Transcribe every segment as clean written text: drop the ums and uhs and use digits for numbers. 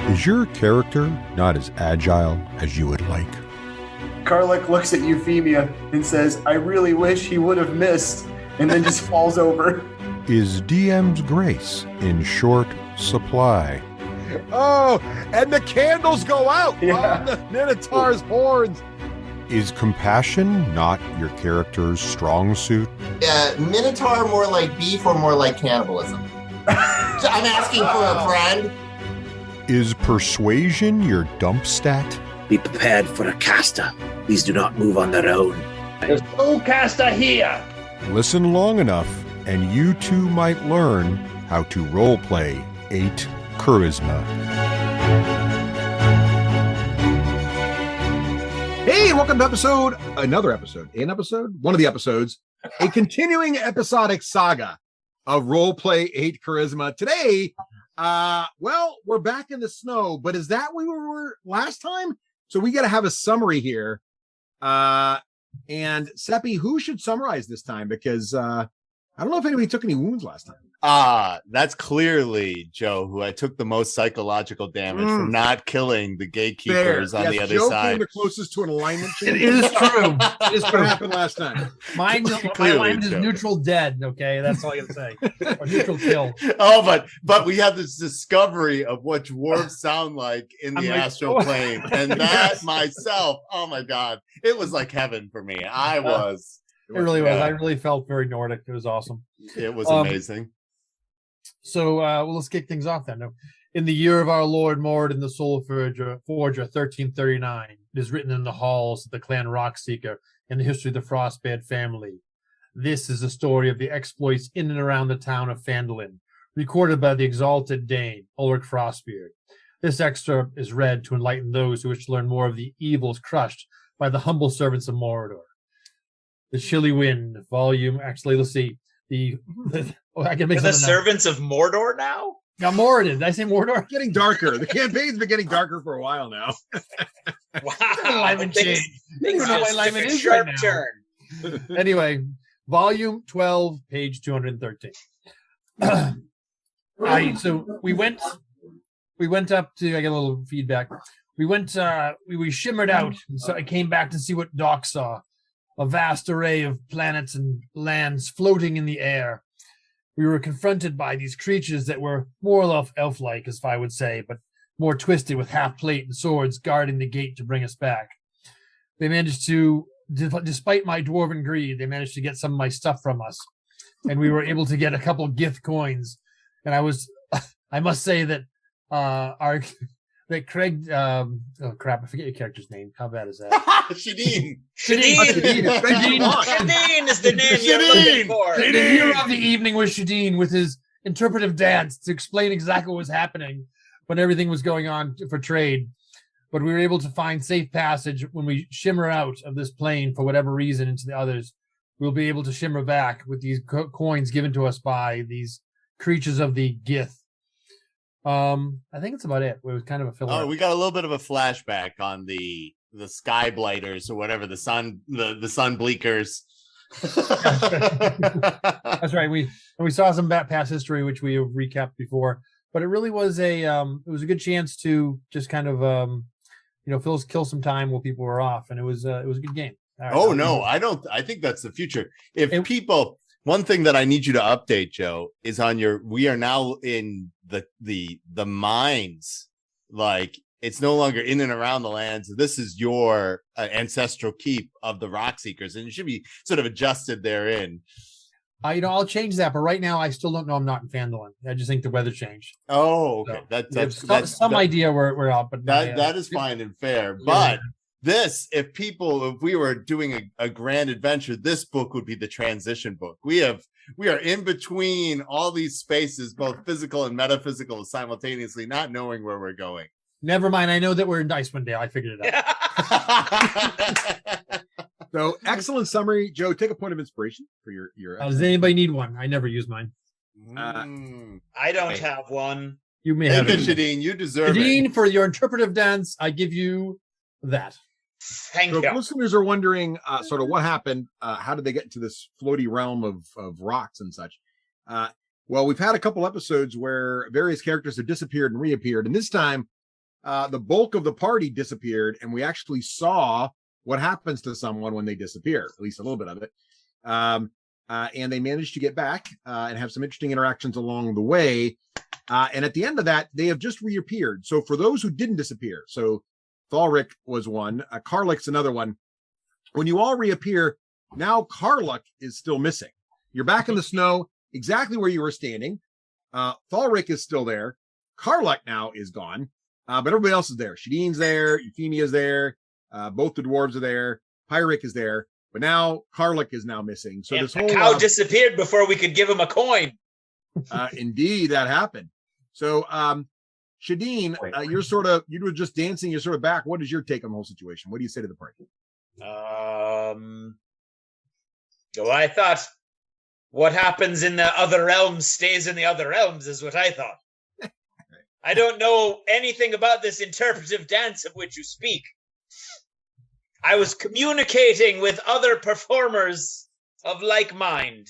Is your character not as agile as you would like? Karluk looks at Euphemia and says, I really wish he would have missed, and then just falls over. Is DM's grace in short supply? Oh, and the candles go out Yeah. on the Minotaur's horns. Is compassion not your character's strong suit? Minotaur more like beef or more like cannibalism? I'm asking for a friend. Is persuasion your dump stat? Be prepared for a caster. Please do not move on their own. There's no caster here. Listen long enough, and you too might learn how to roleplay 8 charisma. Hey, welcome to one of the episodes, a continuing episodic saga of Roleplay 8 Charisma. Today, we're back in the snow, but is that where we were last time? So we got to have a summary here. And Seppi, who should summarize this time? Because I don't know if anybody took any wounds last time. That's clearly Joe, who I took the most psychological damage from not killing the gatekeepers on the other Joe side. came the closest to an alignment change. It is true. It is What true. happened last time? My Clearly, alignment is Joe. neutral dead. Okay, that's all I gotta say. Or neutral kill. Oh, but we have this discovery of what dwarves sound like in I'm the like, astral oh. plane, and that myself, oh my god, it was like heaven for me. I was. It really was. Yeah. I really felt very Nordic. It was awesome. It was amazing. So, let's kick things off then. In the year of our Lord Mord the Soul Forger, 1339, it is written in the halls of the clan Rockseeker in the history of the Frostbed family. This is the story of the exploits in and around the town of Phandalin, recorded by the exalted Dane, Ulrich Frostbeard. This excerpt is read to enlighten those who wish to learn more of the evils crushed by the humble servants of Mordor. The Chilly Wind, volume, actually, let's see. I can make the something servants of Mordor now? now. Mordor. Did I say Mordor? Getting darker. The campaign's been getting darker for a while now. Wow. Alignment change. I don't even know what alignment took a is sharp right now. turn. Anyway, volume 12, page 213. So we went up to, I get a little feedback. We shimmered out, and so I came back to see what Doc saw. A vast array of planets and lands floating in the air. We were confronted by these creatures that were more or less elf-like, as I would say, but more twisted with half-plate and swords guarding the gate to bring us back. They managed to, despite my dwarven greed, they managed to get some of my stuff from us. And we were able to get a couple of Gith coins. And I must say that Craig, oh crap, I forget your character's name. How bad is that? Shadeen. Shadeen is the name you're looking for. The hero of the evening was Shadeen with his interpretive dance to explain exactly what was happening when everything was going on for trade. But we were able to find safe passage when we shimmer out of this plane for whatever reason into the others. We'll be able to shimmer back with these coins given to us by these creatures of the Gith. I think it's about it. It was kind of a filler. Oh, we got a little bit of a flashback on the sky blighters or whatever, the sun bleakers. That's right. We saw some past history, which we have recapped before, but it really was it was a good chance to just kind of kill some time while people were off, and it was a good game. All right, Oh no, I think that's the future. One thing that I need you to update, Joe, is we are now in the mines. Like, it's no longer in and around the lands. This is your ancestral keep of the Rockseekers, and it should be sort of adjusted therein. I'll change that, but right now I still don't know. I'm not in Phandalin. I just think the weather changed. Oh, okay. So, that's some idea where we're out, but that is fine and fair. But this, if we were doing a grand adventure, this book would be the transition book. We are in between all these spaces, both physical and metaphysical, simultaneously, not knowing where we're going. Never mind. I know that we're in Icewind Dale. I figured it out. So, excellent summary. Joe, take a point of inspiration for your Does anybody need one? I never use mine. I don't have one. You may have it. Shadeen, you deserve Shadeen, it. for your interpretive dance, I give you that. Thank So you. if listeners are wondering sort of what happened, how did they get into this floaty realm of rocks and such? Well, we've had a couple episodes where various characters have disappeared and reappeared, and this time the bulk of the party disappeared, and we actually saw what happens to someone when they disappear, at least a little bit of it. And they managed to get back and have some interesting interactions along the way. And at the end of that, they have just reappeared. So for those who didn't disappear, so Thalric was one, Karlik's another one. When you all reappear, now Karlik is still missing. You're back in the snow, exactly where you were standing. Thalric is still there. Karlik now is gone, but everybody else is there. Shadeen's there. Euphemia's there. Both the dwarves are there. Pyric is there. But now Karlik is now missing. So And this the whole cow disappeared before we could give him a coin. indeed that happened. So Shadeen, you were just dancing. You're sort of back. What is your take on the whole situation? What do you say to the party? Well, I thought what happens in the other realms stays in the other realms is what I thought. I don't know anything about this interpretive dance of which you speak. I was communicating with other performers of like mind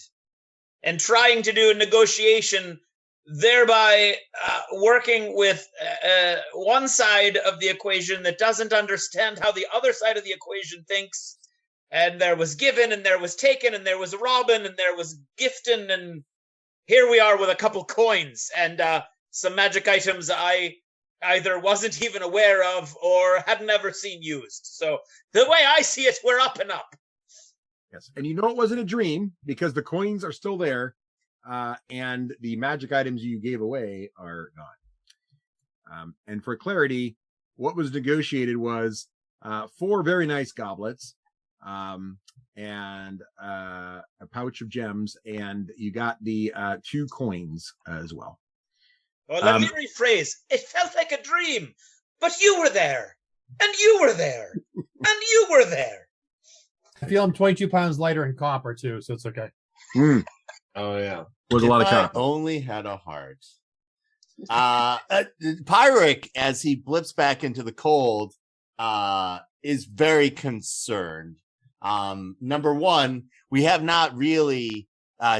and trying to do a negotiation, thereby working with one side of the equation that doesn't understand how the other side of the equation thinks. And there was given, and there was taken, and there was Robin, and there was gifting, and here we are with a couple coins and some magic items I either wasn't even aware of or had never seen used. So the way I see it, we're up and up. Yes. And you know it wasn't a dream because the coins are still there and the magic items you gave away are gone. And for clarity, what was negotiated was 4 very nice goblets and a pouch of gems, and you got the 2 coins as well. Well, let me rephrase. It felt like a dream, but you were there, and you were there, and you were there. I feel I'm 22 pounds lighter in copper too, so it's okay. Oh yeah, was a lot of copper. Only had a heart. Pyric, as he blips back into the cold, is very concerned. Number one, we have not really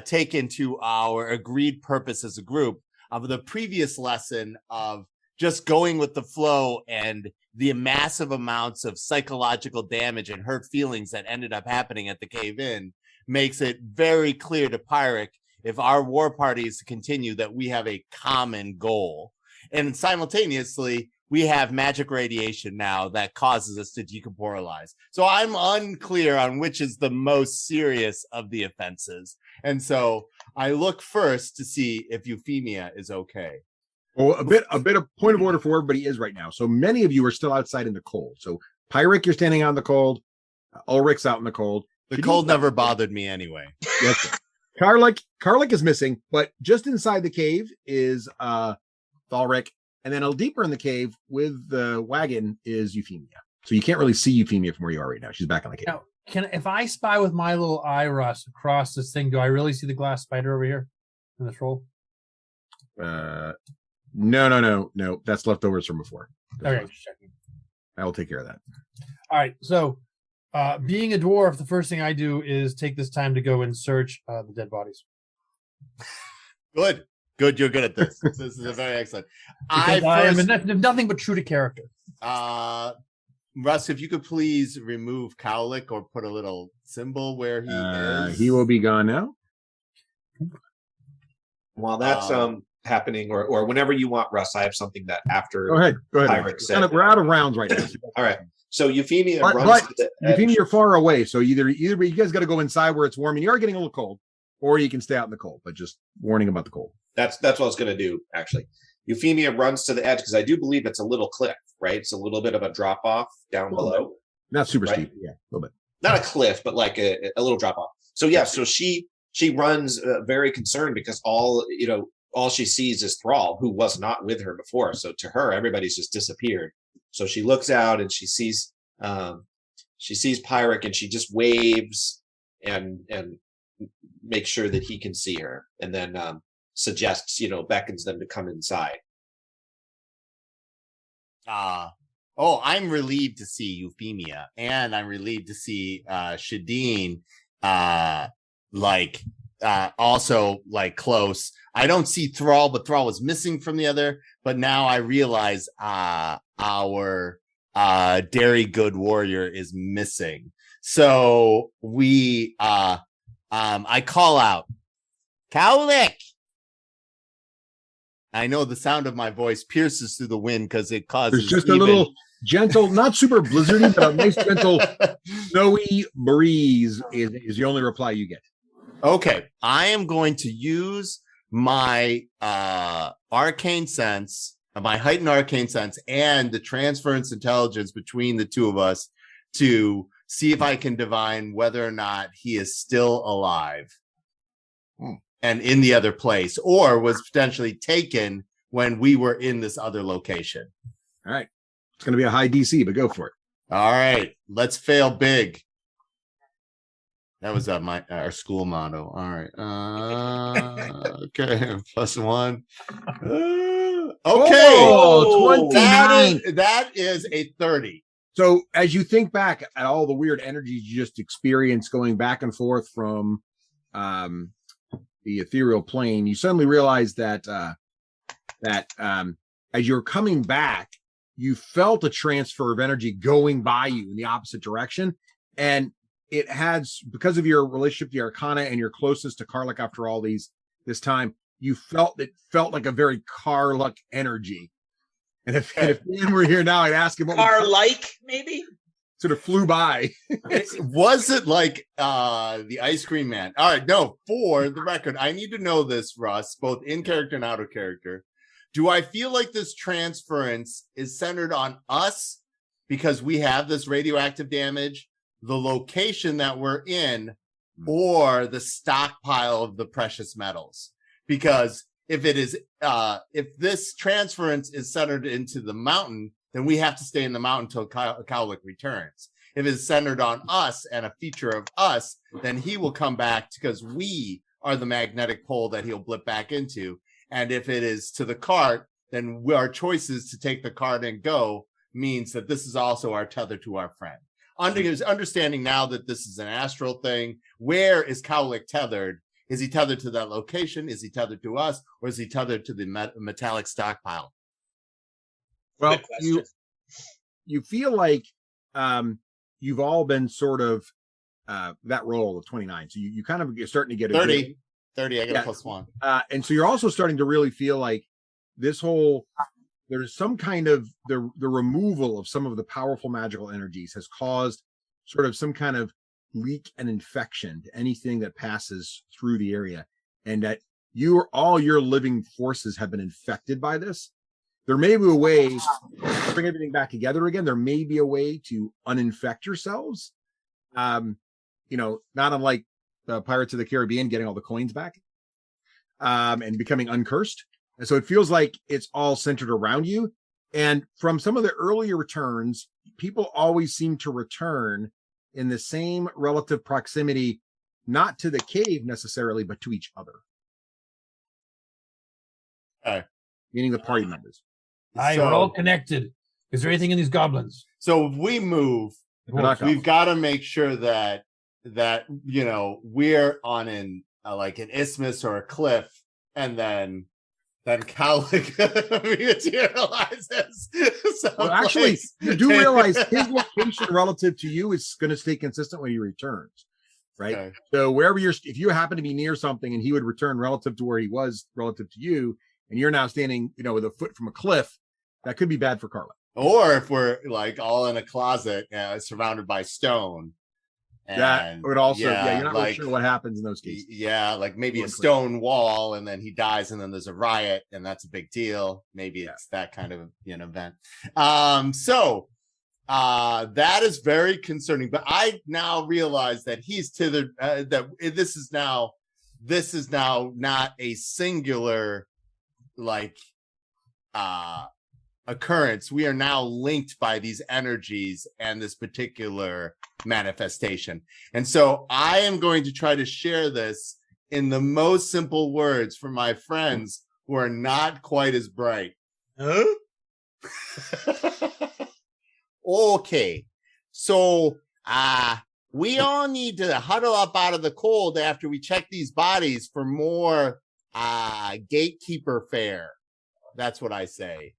taken to our agreed purpose as a group of the previous lesson of just going with the flow and the massive amounts of psychological damage and hurt feelings that ended up happening at the cave-in makes it very clear to Pyric, if our war party is to continue, that we have a common goal. And simultaneously, we have magic radiation now that causes us to decorporalize. So I'm unclear on which is the most serious of the offenses. And so I look first to see if Euphemia is okay. Well, a bit of point of order for where everybody is right now. So many of you are still outside in the cold. So Pyric, you're standing out in the cold. Ulrich's out in the cold. The cold never bothered me anyway. Yes. Karlik is missing, but just inside the cave is Thalric. And then a little deeper in the cave with the wagon is Euphemia. So you can't really see Euphemia from where you are right now. She's back in the cave. Now, if I spy with my little eye, Russ, across this thing, do I really see the glass spider over here in this roll? No. That's leftovers from before. Okay, just checking. I will take care of that. All right. So, being a dwarf, the first thing I do is take this time to go and search the dead bodies. Good. You're good at this. This is a very excellent. I am nothing but true to character. Russ, if you could please remove Cowlick or put a little symbol where he is. He will be gone now. While that's happening, or whenever you want, Russ, I have something that after. Go ahead. We're out of rounds right now. All right. So Euphemia runs to the edge. Euphemia, you're far away, so either you guys got to go inside where it's warm, and you are getting a little cold, or you can stay out in the cold. But just warning about the cold. That's what I was going to do, actually. Euphemia runs to the edge because I do believe it's a little cliff, right? It's a little bit of a drop off down below. Not super steep, yeah, a little bit. Not a cliff, but like a little drop off. So yeah, so she runs very concerned because all she sees is Thrall, who was not with her before. So to her, everybody's just disappeared. So she looks out and she sees Pyric, and she just waves and makes sure that he can see her, and then suggests, beckons them to come inside. I'm relieved to see Euphemia, and I'm relieved to see Shadeen also like close. I don't see Thrall, but Thrall was missing from the other. But now I realize our Dairy Good Warrior is missing. So we I call out, Cowlick. I know the sound of my voice pierces through the wind because it causes There's just a little gentle, not super blizzardy, but a nice gentle snowy breeze is the only reply you get. Okay, I am going to use my arcane sense, my heightened arcane sense, and the transference intelligence between the two of us to see if I can divine whether or not he is still alive and in the other place, or was potentially taken when we were in this other location. All right. It's going to be a high DC, but go for it. All right. Let's fail big. That was our school motto. All right. Okay. +1. Okay. Oh, 29. That is a 30. So as you think back at all the weird energies you just experienced going back and forth from the ethereal plane, you suddenly realize that as you're coming back, you felt a transfer of energy going by you in the opposite direction. And it has, because of your relationship to the Arcana and your closeness to Karluk after all this time, it felt like a very Karluk energy. And if Dan were here now, I'd ask him what Car-like, maybe? Sort of flew by. Was it like the Ice Cream Man? All right, no, for the record, I need to know this, Russ, both in character and out of character. Do I feel like this transference is centered on us because we have this radioactive damage, the location that we're in, or the stockpile of the precious metals? Because if it is, if this transference is centered into the mountain, then we have to stay in the mountain until Cowlick returns. If it's centered on us and a feature of us, then he will come back because we are the magnetic pole that he'll blip back into. And if it is to the cart, then our choices to take the cart and go means that this is also our tether to our friend. Understanding now that this is an astral thing, where is Cowlick tethered? Is he tethered to that location? Is he tethered to us? Or is he tethered to the metallic stockpile? Well, you feel like you've all been sort of that roll of 29. So you kind of you're starting to get 30. 30, I got a +1. And so you're also starting to really feel like there's some kind of the removal of some of the powerful magical energies has caused sort of some kind of leak and infection to anything that passes through the area. And that all your living forces have been infected by this. There may be a way to bring everything back together again. There may be a way to uninfect yourselves. Not unlike the Pirates of the Caribbean getting all the coins back and becoming uncursed. And so it feels like it's all centered around you. And from some of the earlier returns, people always seem to return in the same relative proximity, not to the cave necessarily, but to each other. Meaning the party members. We're all connected. Is there anything in these goblins? So if we move, we've got to make sure that we're on an isthmus or a cliff, and then Cowlick materializes. Well, actually, you do realize his location relative to you is going to stay consistent when he returns, right? Okay. So wherever if you happen to be near something and he would return relative to where he was relative to you, and you're now standing, with a foot from a cliff, that could be bad for Carla. Or if we're like all in a closet surrounded by stone. And that would also, you're not really sure what happens in those cases. Yeah, like maybe a stone wall, and then he dies, and then there's a riot, and that's a big deal. Maybe it's that kind of event. So that is very concerning. But I now realize that he's tethered. That this is now not a singular occurrence. We are now linked by these energies and this particular manifestation. And so I am going to try to share this in the most simple words for my friends who are not quite as bright. Huh? Okay. So we all need to huddle up out of the cold after we check these bodies for more gatekeeper fare. That's what I say.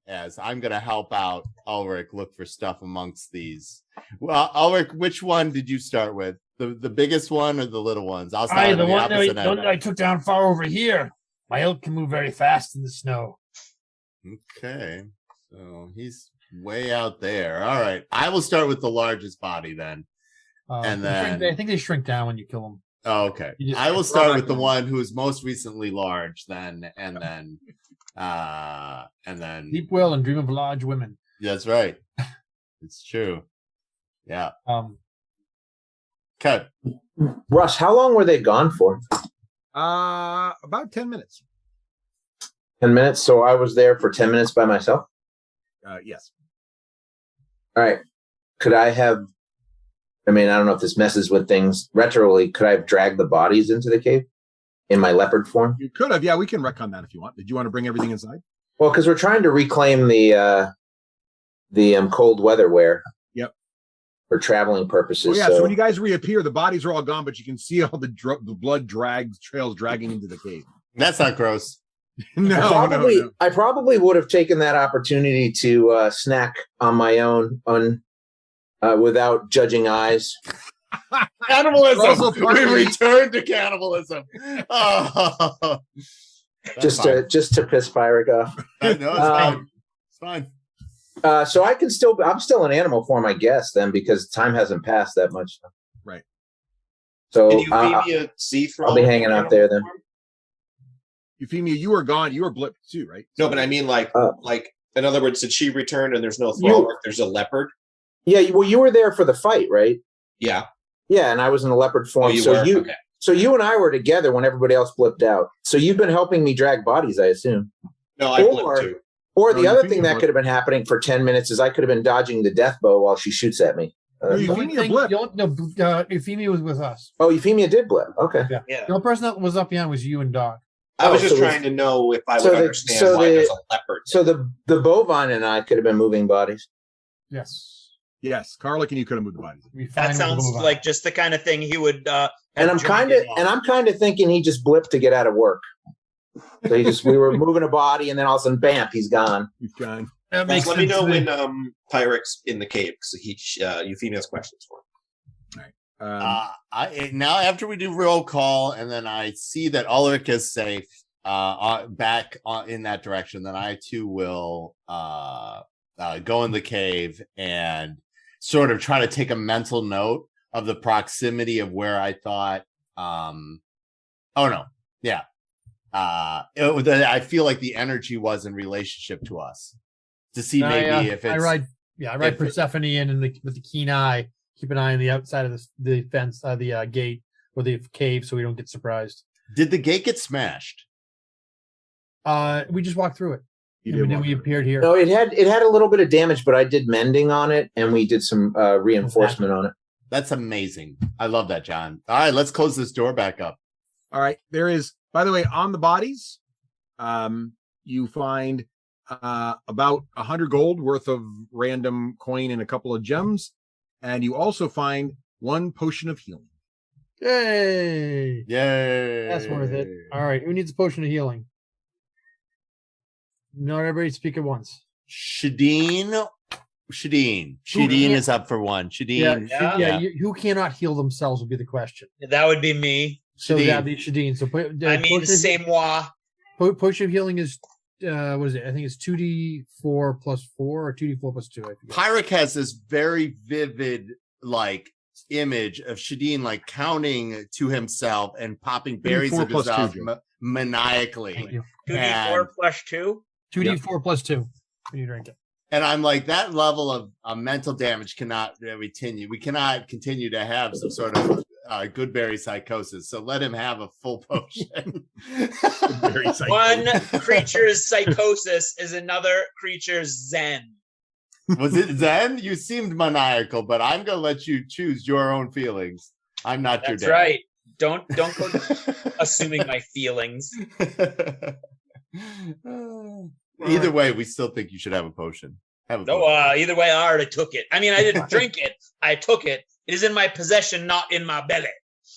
As I'm going to help out Ulrich look for stuff amongst these. Well, Ulrich, which one did you start with? The biggest one or the little ones? I'll start with the the one opposite end. I took down far over here. My elk can move very fast in the snow. Okay. So he's way out there. All right. I will start with the largest body then. And then I think they shrink down when you kill them. Oh, okay. I will start with the one who is most recently large then, and then Sleep well and dream of large women. That's right. It's true. Yeah. Okay. Russ, how long were they gone for? About 10 minutes. 10 minutes. So I was there for 10 minutes by myself? Yes. All right. Could I have, I don't know if this messes with things retroly, could I have dragged the bodies into the cave in my leopard form? You could have. Yeah, we can retcon that if you want. Did you want to bring everything inside? Well, because we're trying to reclaim the cold weather wear. Yep. For traveling purposes. Oh, yeah, so when you guys reappear, the bodies are all gone, but you can see all the blood trails dragging into the cave. That's not gross. No. I probably would have taken that opportunity to snack on my own without judging eyes. Cannibalism. We return to cannibalism. Oh. Just to piss Pyric off. No, it's fine. It's fine. So I'm still in animal form, I guess, then, because time hasn't passed that much. Right. So Euphemia see through. I'll be hanging out there then. Euphemia, you were gone. You were blipped too, right? No, but I mean, like in other words, did she return and there's no thrall? There's a leopard. Yeah, well, you were there for the fight, right? Yeah. Yeah, and I was in a leopard form. Okay. So you and I were together when everybody else blipped out. So you've been helping me drag bodies, I assume. No, I blipped too. Or the other thing that could have been happening for 10 minonths is I could have been dodging the death bow while she shoots at me. Euphemia was with us. Oh, Euphemia did blip. Okay. Yeah. The only person that was up behind was you and Doc. I was just trying to know if I would understand why there's a leopard. So the bovine and I could have been moving bodies. Yes, Carla, and you could have moved the bodies. That sounds like just the kind of thing he would. And I'm kind of thinking he just blipped to get out of work. So we were moving a body, and then all of a sudden, bam, he's gone. He's gone. Let me know when Pyrex's in the cave because Euphemia has questions for him. All right. Now after we do roll call, and then I see that Ulrich is safe back in that direction, then I too will go in the cave and sort of try to take a mental note of the proximity of where I thought. I feel like the energy was in relationship to us to see maybe if it's. I ride Persephone in with the keen eye. Keep an eye on the outside of the fence, the gate or the cave, so we don't get surprised. Did the gate get smashed? We just walked through it. And then we appeared here. No, it had a little bit of damage, but I did mending on it, and we did some reinforcement on it. That's amazing. I love that, John. All right, let's close this door back up. All right. There is, by the way, on the bodies, you find about 100 gold worth of random coin and a couple of gems, and you also find 1 potion of healing. Yay! Yay! That's worth it. All right, who needs a potion of healing? Not everybody speak at once. Shadeen is up for 1. Shadeen. Who cannot heal themselves would be the question. That would be me. So that'd be Shadeen. So c'est moi. Potion of healing is what is it? I think it's 2d4 plus 4 or 2d4 plus 2. Pyric has this very vivid image of Shadeen counting to himself and popping berries of his mouth maniacally. 2d4 plus 2? 2d4 plus 2 when you drink it. And I'm like, that level of mental damage cannot continue. We cannot continue to have some sort of Goodberry psychosis. So let him have a full potion. One creature's psychosis is another creature's zen. Was it zen? You seemed maniacal, but I'm going to let you choose your own feelings. I'm not your dad. That's right. Don't go assuming my feelings. Either way, we still think you should have a potion. Either way, I already took it. I mean, I didn't drink it. I took it. It is in my possession, not in my belly.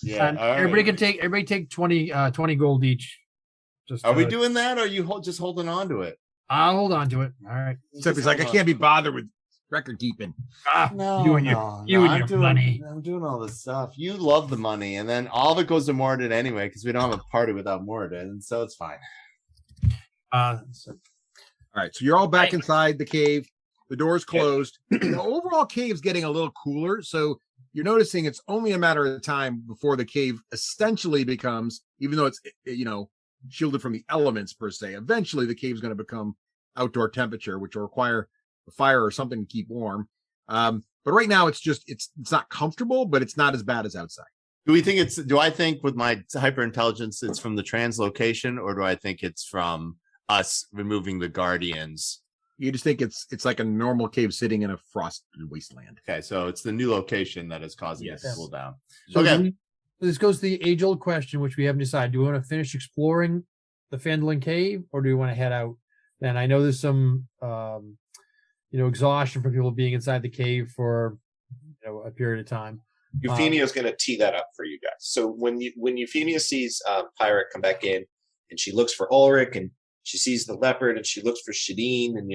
Yeah. And all right. everybody take 20 gold each. Just Are we doing that, or are you just holding on to it? I'll hold on to it. All right. Except he's like, I can't be bothered with record keeping. You and your money. I'm doing all this stuff. You love the money, and then all of it goes to Morden anyway, because we don't have a party without Morden, so it's fine. All right, so you're all back inside the cave. The door's closed. The overall cave's getting a little cooler, so you're noticing it's only a matter of time before the cave essentially becomes, even though it's shielded from the elements per se, eventually the cave's going to become outdoor temperature, which will require a fire or something to keep warm. But right now it's not comfortable, but it's not as bad as outside. Do I think with my hyper intelligence it's from the translocation, or do I think it's from us removing the guardians? You just think it's like a normal cave sitting in a frosted wasteland. Okay, so it's the new location that is causing it to cool down. So Okay. this goes to the age-old question, which we haven't decided. Do we want to finish exploring the Fandolin Cave, or do we want to head out? And I know there's some, exhaustion from people being inside the cave for a period of time. Euphemia is going to tee that up for you guys. So when Euphemia sees Pirate come back in, and she looks for Ulrich, and she sees the leopard, and she looks for Shadeen, and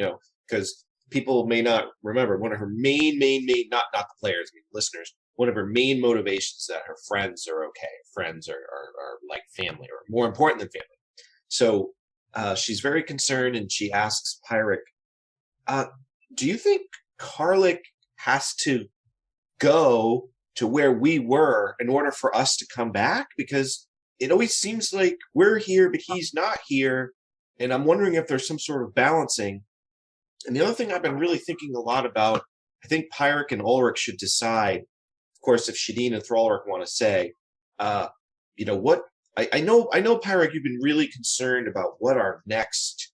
because people may not remember, one of her main not the players, listeners, one of her main motivations is that her friends are okay. Friends are like family, or more important than family. So she's very concerned, and she asks Pyric, do you think Karlik has to go to where we were in order for us to come back? Because it always seems like we're here, but he's not here. And I'm wondering if there's some sort of balancing. And the other thing I've been really thinking a lot about, I think Pyric and Ulrich should decide, of course, if Shadeen and Thrallric want to say, what I know, Pyric, you've been really concerned about what our next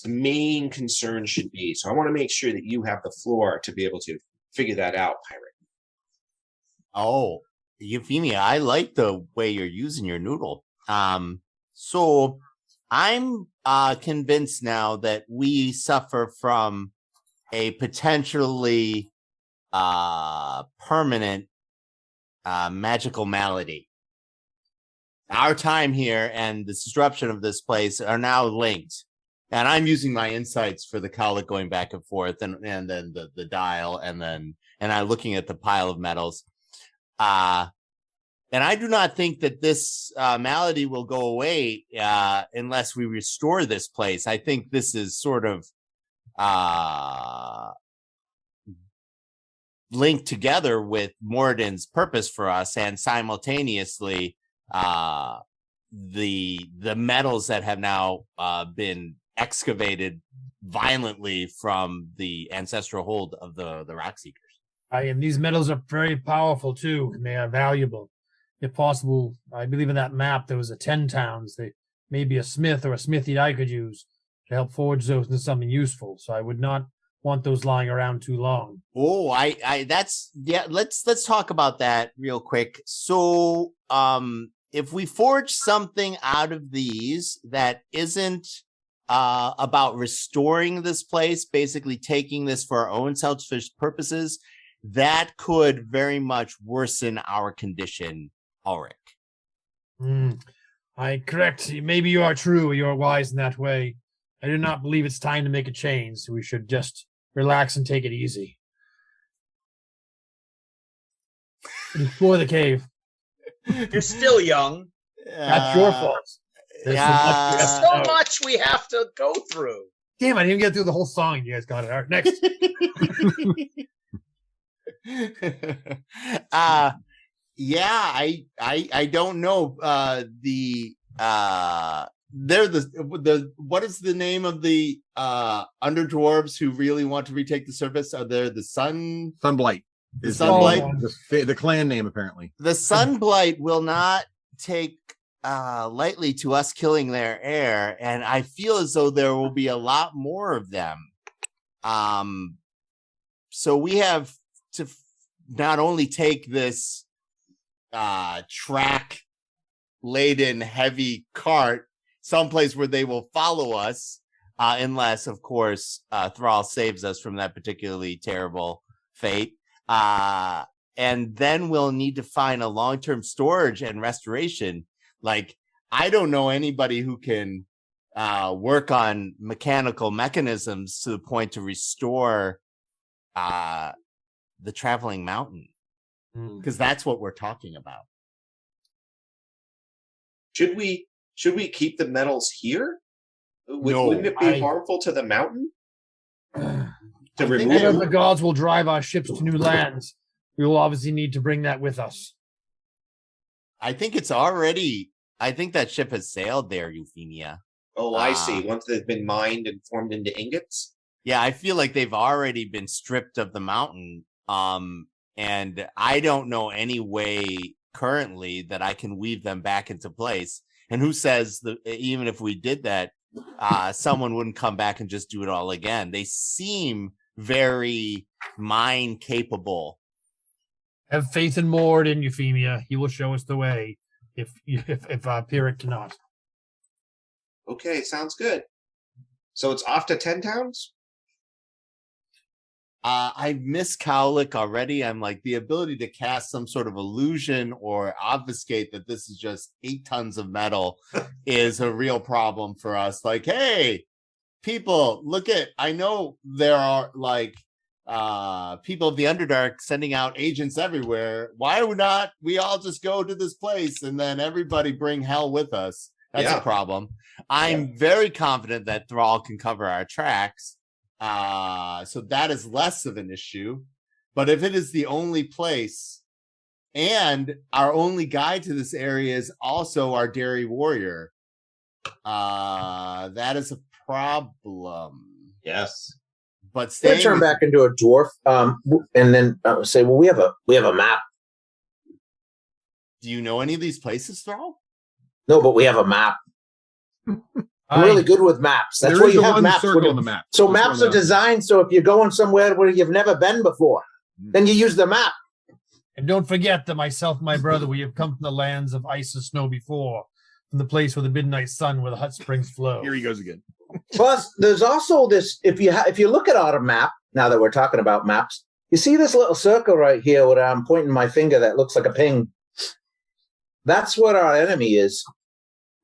main concern should be. So I want to make sure that you have the floor to be able to figure that out, Pyric. Oh, Euphemia, I like the way you're using your noodle. So I'm convinced now that we suffer from a potentially permanent magical malady. Our time here and the disruption of this place are now linked. And I'm using my insights for the colic going back and forth, and then the dial, and I'm looking at the pile of metals. And I do not think that this malady will go away unless we restore this place. I think this is sort of linked together with Morden's purpose for us, and simultaneously the metals that have now been excavated violently from the ancestral hold of the rock seekers. And these metals are very powerful too, and they are valuable. If possible, I believe in that map there was 10 towns. They may be a smith or a smithy I could use to help forge those into something useful. So I would not want those lying around too long. Oh, let's talk about that real quick. So if we forge something out of these that isn't about restoring this place, basically taking this for our own selfish purposes, that could very much worsen our condition, Ulrich. Correct. Maybe you are true. You are wise in that way. I do not believe it's time to make a change. So we should just relax and take it easy. Explore the cave. You're still young. That's your fault. There's so much we have to go through. Damn, I didn't even get through the whole song. You guys got it. All right, next. I don't know. They're the what is the name of the underdwarves who really want to retake the surface? Are they the Sunblight? The Sunblight, the clan name apparently. The Sunblight will not take lightly to us killing their heir, and I feel as though there will be a lot more of them. So we have to not only take this track laden heavy cart someplace where they will follow us, unless of course Thrall saves us from that particularly terrible fate, and then we'll need to find a long-term storage and restoration. Like, I don't know anybody who can work on mechanical mechanisms to the point to restore the traveling mountain, because that's what we're talking about. Should we keep the metals here? Wouldn't it be harmful to the mountain? To remove Whether the gods will drive our ships to new lands, we will obviously need to bring that with us. I think that ship has sailed there, Euphemia. Oh, I see. Once they've been mined and formed into ingots? Yeah, I feel like they've already been stripped of the mountain. And I don't know any way currently that I can weave them back into place. And who says that even if we did that, someone wouldn't come back and just do it all again? They seem very mind capable. Have faith in Mord and Euphemia. He will show us the way if Pyrrhic cannot. Okay, sounds good. So it's off to 10 towns? I miss Cowlick already. I'm like, the ability to cast some sort of illusion or obfuscate that this is just 8 tons of metal is a real problem for us. Like, hey, people, I know there are like people of the Underdark sending out agents everywhere. Why would not we all just go to this place and then everybody bring hell with us? That's a problem. I'm very confident that Thrall can cover our tracks. So that is less of an issue. But if it is the only place and our only guide to this area is also our Dairy Warrior, that is a problem. Yes. But they turn back into a dwarf, and then say, "Well, we have a map." Do you know any of these places, Thrall? No, but we have a map. I'm really good with maps. That's why you have maps. On the map. So maps are designed so if you're going somewhere where you've never been before, then you use the map. And don't forget that myself and my brother, we have come from the lands of ice and snow before, from the place where the midnight sun, where the hot springs flow. Here he goes again. Plus, there's also this. If you look at our map, now that we're talking about maps, you see this little circle right here where I'm pointing my finger that looks like a ping. That's what our enemy is.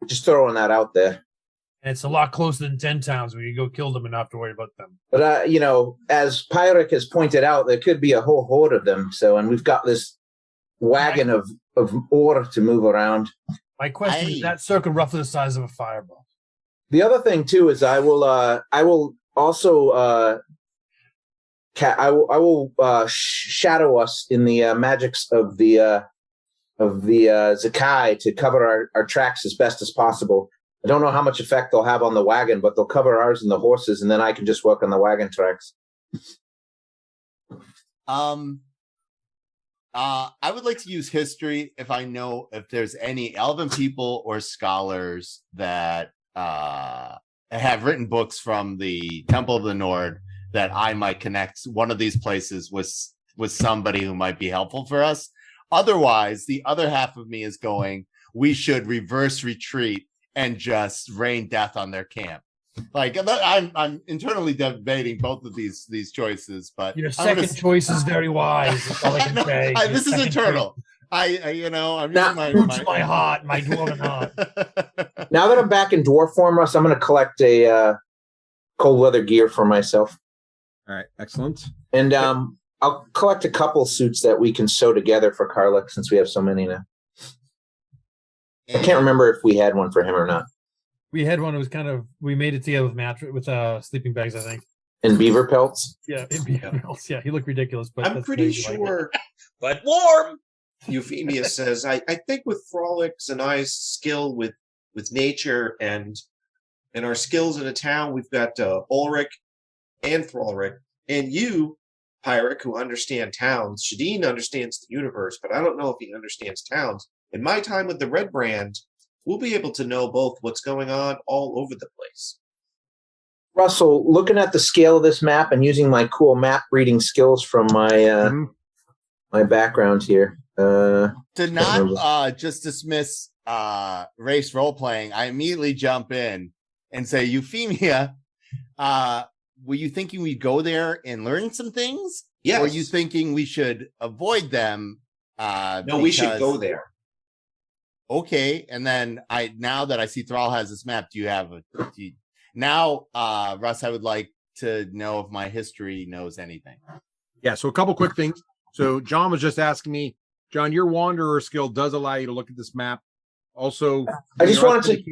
Just throwing that out there. And it's a lot closer than 10 towns where you go kill them and not have to worry about them. But, as Pyrrhic has pointed out, there could be a whole horde of them. So, and we've got this wagon of ore to move around. My question is that circle roughly the size of a fireball. The other thing, too, is I will also shadow us in the magics of the Zakai to cover our tracks as best as possible. I don't know how much effect they'll have on the wagon, but they'll cover ours and the horses, and then I can just work on the wagon tracks. I would like to use history if I know if there's any elven people or scholars that have written books from the Temple of the Nord that I might connect one of these places with somebody who might be helpful for us. Otherwise, the other half of me is going, we should reverse retreat and just rain death on their camp. Like, I'm internally debating both of these choices, but your second choice is very wise. That's all I can say. This is internal. I'm using my heart, my dwarven heart. Now that I'm back in dwarf form, Russ, I'm going to collect a cold weather gear for myself. All right, excellent. And I'll collect a couple suits that we can sew together for Karluk, since we have so many now. I can't remember if we had one for him or not. We had one. It was we made it together with sleeping bags, I think. And beaver pelts? Yeah, in beaver pelts. Yeah, he looked ridiculous, but I'm pretty sure. But warm. Euphemia says, I think with Frolic's and I's skill with nature and our skills in a town, we've got Ulrich and Thralric, and you, Pyrrhic, who understand towns. Shadeen understands the universe, but I don't know if he understands towns. In my time with the Red Brand, we'll be able to know both what's going on all over the place. Russell, looking at the scale of this map and using my cool map reading skills from my my background here. To not just dismiss race role playing, I immediately jump in and say, Euphemia, were you thinking we'd go there and learn some things? Yes. Or are you thinking we should avoid them? No, we should go there. Okay, and then now that I see Thrall has this map, Russ, I would like to know if my history knows anything. Yeah, so a couple quick things. So John was just asking me, John, your wanderer skill does allow you to look at this map. Also, I just wanted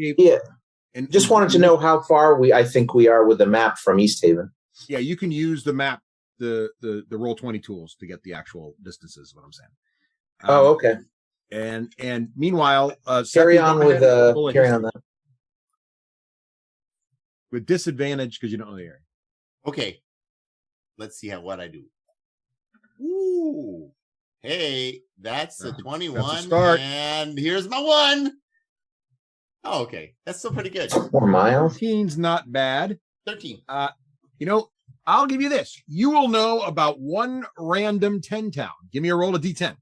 to know how far I think we are with the map from East Haven. Yeah, you can use the map, the Roll20 tools to get the actual distances, is what I'm saying. Okay. And meanwhile, carry on that. With disadvantage because you don't know the area. Okay. Let's see what I do. Ooh. Hey, that's a 21. That's a start. And here's my 1. Oh, okay. That's still pretty good. 4 miles. 13's not bad. 13. I'll give you this. You will know about one random 10 town. Give me a roll of D10.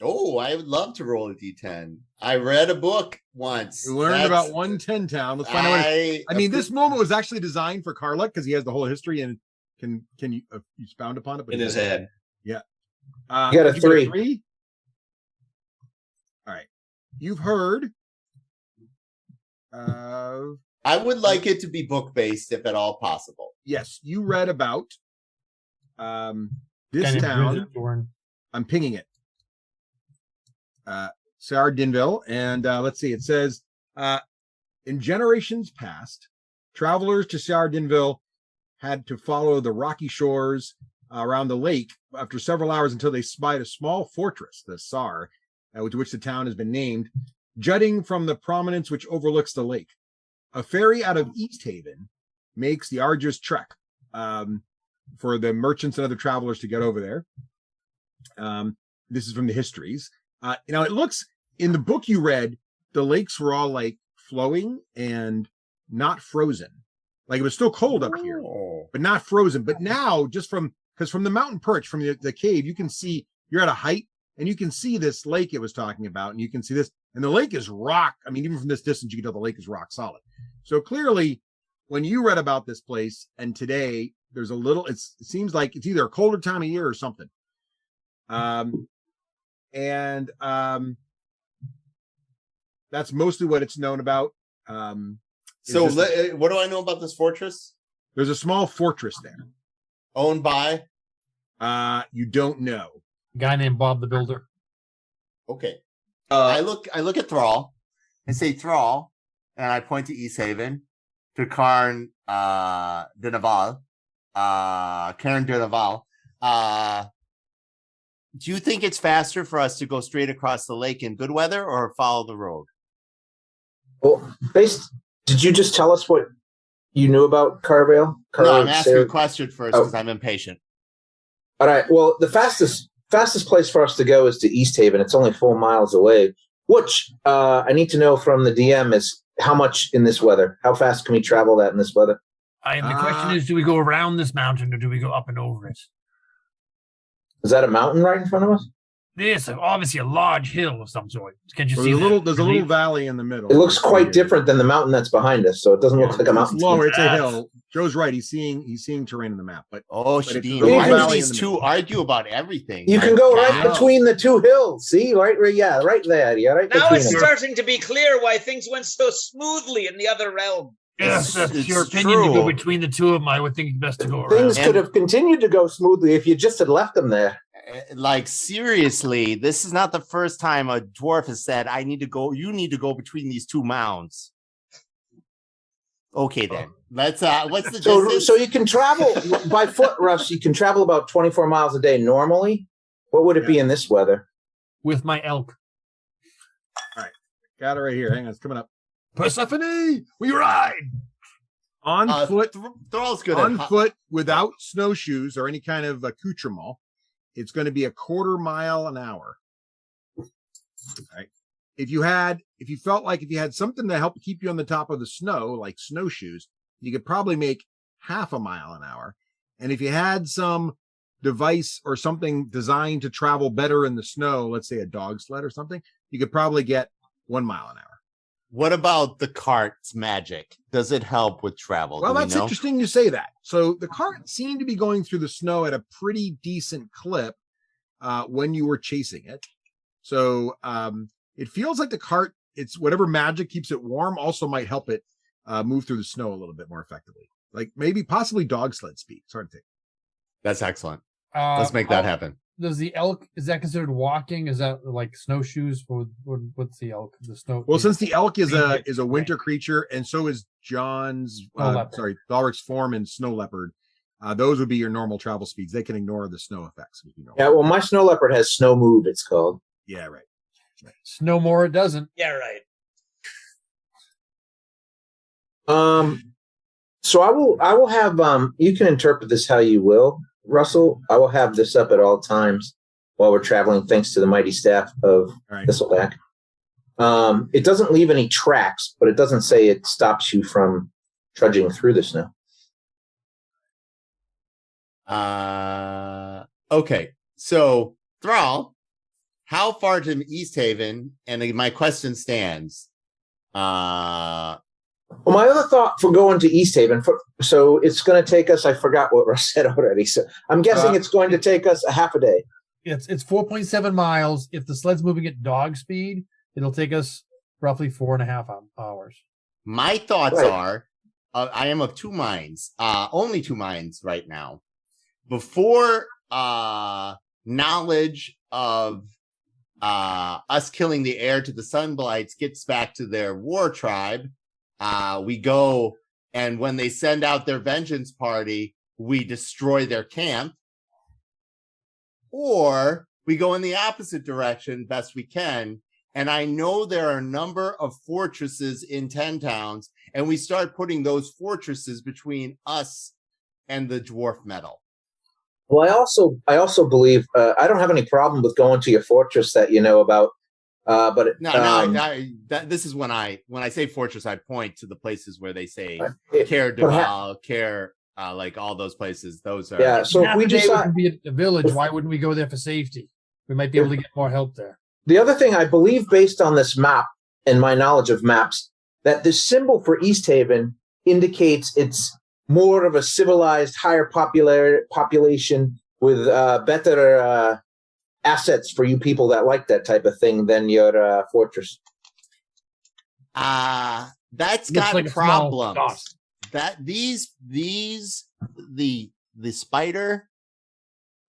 Oh, I would love to roll a D10. I read a book once. You learned about 110 town. Let's find out. This moment was actually designed for Karluk because he has the whole history and can you expound upon it? But in his head. Yeah. You got a 3. All right. You've heard. I would like it to be book based if at all possible. Yes, you read about this town. I'm pinging it. Sar Dinville, and let's see. It says, in generations past, travelers to Sar Dinville had to follow the rocky shores around the lake after several hours until they spied a small fortress, the Sar, to which the town has been named, jutting from the prominence which overlooks the lake. A ferry out of East Haven makes the arduous trek for the merchants and other travelers to get over there. This is from the histories. It looks in the book you read, the lakes were all like flowing and not frozen. Like it was still cold up here, but not frozen. But now, because from the mountain perch, from the cave, you can see you're at a height and you can see this lake it was talking about, and you can see this, and the lake is rock. I mean, even from this distance, you can tell the lake is rock solid. So clearly, when you read about this place, and today there's it seems like it's either a colder time of year or something. That's mostly what it's known about. So what do I know about this fortress? There's a small fortress there. Owned by? You don't know. A guy named Bob the Builder. Okay. I look at Thrall and say Thrall, and I point to East Haven, to Cairn de Naval. Cairn de Naval. Do you think it's faster for us to go straight across the lake in good weather or follow the road? Well, did you just tell us what you knew about Carvale? No, I'm asking a question first because I'm impatient. All right. Well, the fastest place for us to go is to East Haven. It's only 4 miles away, which I need to know from the DM is how much in this weather? How fast can we travel that in this weather? And the question is, do we go around this mountain or do we go up and over it? Is that a mountain right in front of us? It's obviously a large hill of some sort. Can you see there's a little valley in the middle. It looks quite different than the mountain that's behind us, so it doesn't look like a mountain. It's lower, it's a hill. Joe's right. He's seeing terrain in the map. But Shadeen, why do these two argue about everything? You can go right between the two hills. See, right there. Yeah, right. Now it's starting to be clear why things went so smoothly in the other realm. Yes, that's your opinion to go between the two of them. I would think it's best to go around. Things could have continued to go smoothly if you just had left them there. Like, seriously, this is not the first time a dwarf has said, you need to go between these two mounds. Okay, then. Let's, what's the distance? So you can travel by foot, Russ, you can travel about 24 miles a day normally. What would it be in this weather? With my elk. All right. Got it right here. Hang on, it's coming up. Persephone, we ride! On foot. Thrall's good on foot without snowshoes or any kind of accoutrement. It's going to be 1/4 mile an hour. All right. If you felt like if you had something to help keep you on the top of the snow, like snowshoes, you could probably make 1/2 mile an hour. And if you had some device or something designed to travel better in the snow, let's say a dog sled or something, you could probably get 1 mile an hour. What about the cart's magic? Does it help with travel? Well, Do we that's know? interesting you say that. So the cart seemed to be going through the snow at a pretty decent clip when you were chasing it. So it feels like the cart, it's whatever magic keeps it warm also might help it move through the snow a little bit more effectively. Like maybe possibly dog sled speed. It's hard to think. That's excellent. Let's make that happen. Does the elk, is that considered walking? Is that like snowshoes? What's the elk? The snow. Well, since the elk is a winter creature, and so is John's Dalric's form and snow leopard, those would be your normal travel speeds. They can ignore the snow effects. Yeah, well, my snow leopard has snow move, it's called. Yeah, right. Snow more, it doesn't. Yeah, right. So I will have you can interpret this how you will, Russell. I will have this up at all times while we're traveling, thanks to the mighty staff of Thistleback. It doesn't leave any tracks, but it doesn't say it stops you from trudging through the snow. Okay. So, Thrall, how far to East Haven? And my question stands. Well, my other thought for going to East Haven, so it's going to take us, I forgot what Russ said already. So I'm guessing it's going to take us a half a day. It's 4.7 miles. If the sled's moving at dog speed, it'll take us roughly 4.5 hours. My thoughts are, I am of two minds, only two minds right now. Before knowledge of us killing the heir to the Sunblights gets back to their war tribe, we go, and when they send out their vengeance party, we destroy their camp. Or we go in the opposite direction best we can. And I know there are a number of fortresses in 10 towns, and we start putting those fortresses between us and the dwarf metal. Well, I also believe I don't have any problem with going to your fortress that you know about. But this is when I say fortress, I point to the places where they say Care like all those places. Those are So if we just be a village, why wouldn't we go there for safety? We might be able to get more help there. The other thing I believe, based on this map and my knowledge of maps, that the symbol for East Haven indicates it's more of a civilized, higher population with better assets for you people that like that type of thing than your fortress. That's got like problems. That the spider,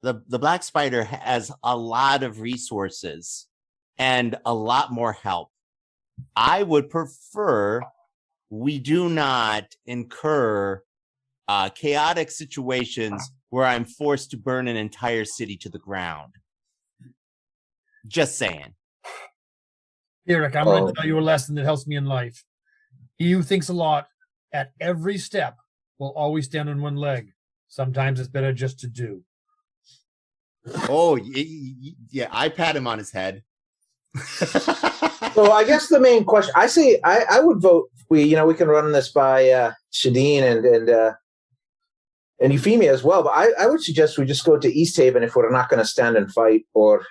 the black spider has a lot of resources and a lot more help. I would prefer we do not incur chaotic situations where I'm forced to burn an entire city to the ground. Just saying. Eric, I'm going to tell you a lesson that helps me in life. He who thinks a lot at every step will always stand on one leg. Sometimes it's better just to do. Oh, yeah, I pat him on his head. So I guess the main question, I would vote, we can run this by Shadeen and Euphemia as well, but I would suggest we just go to East Haven if we're not going to stand and fight or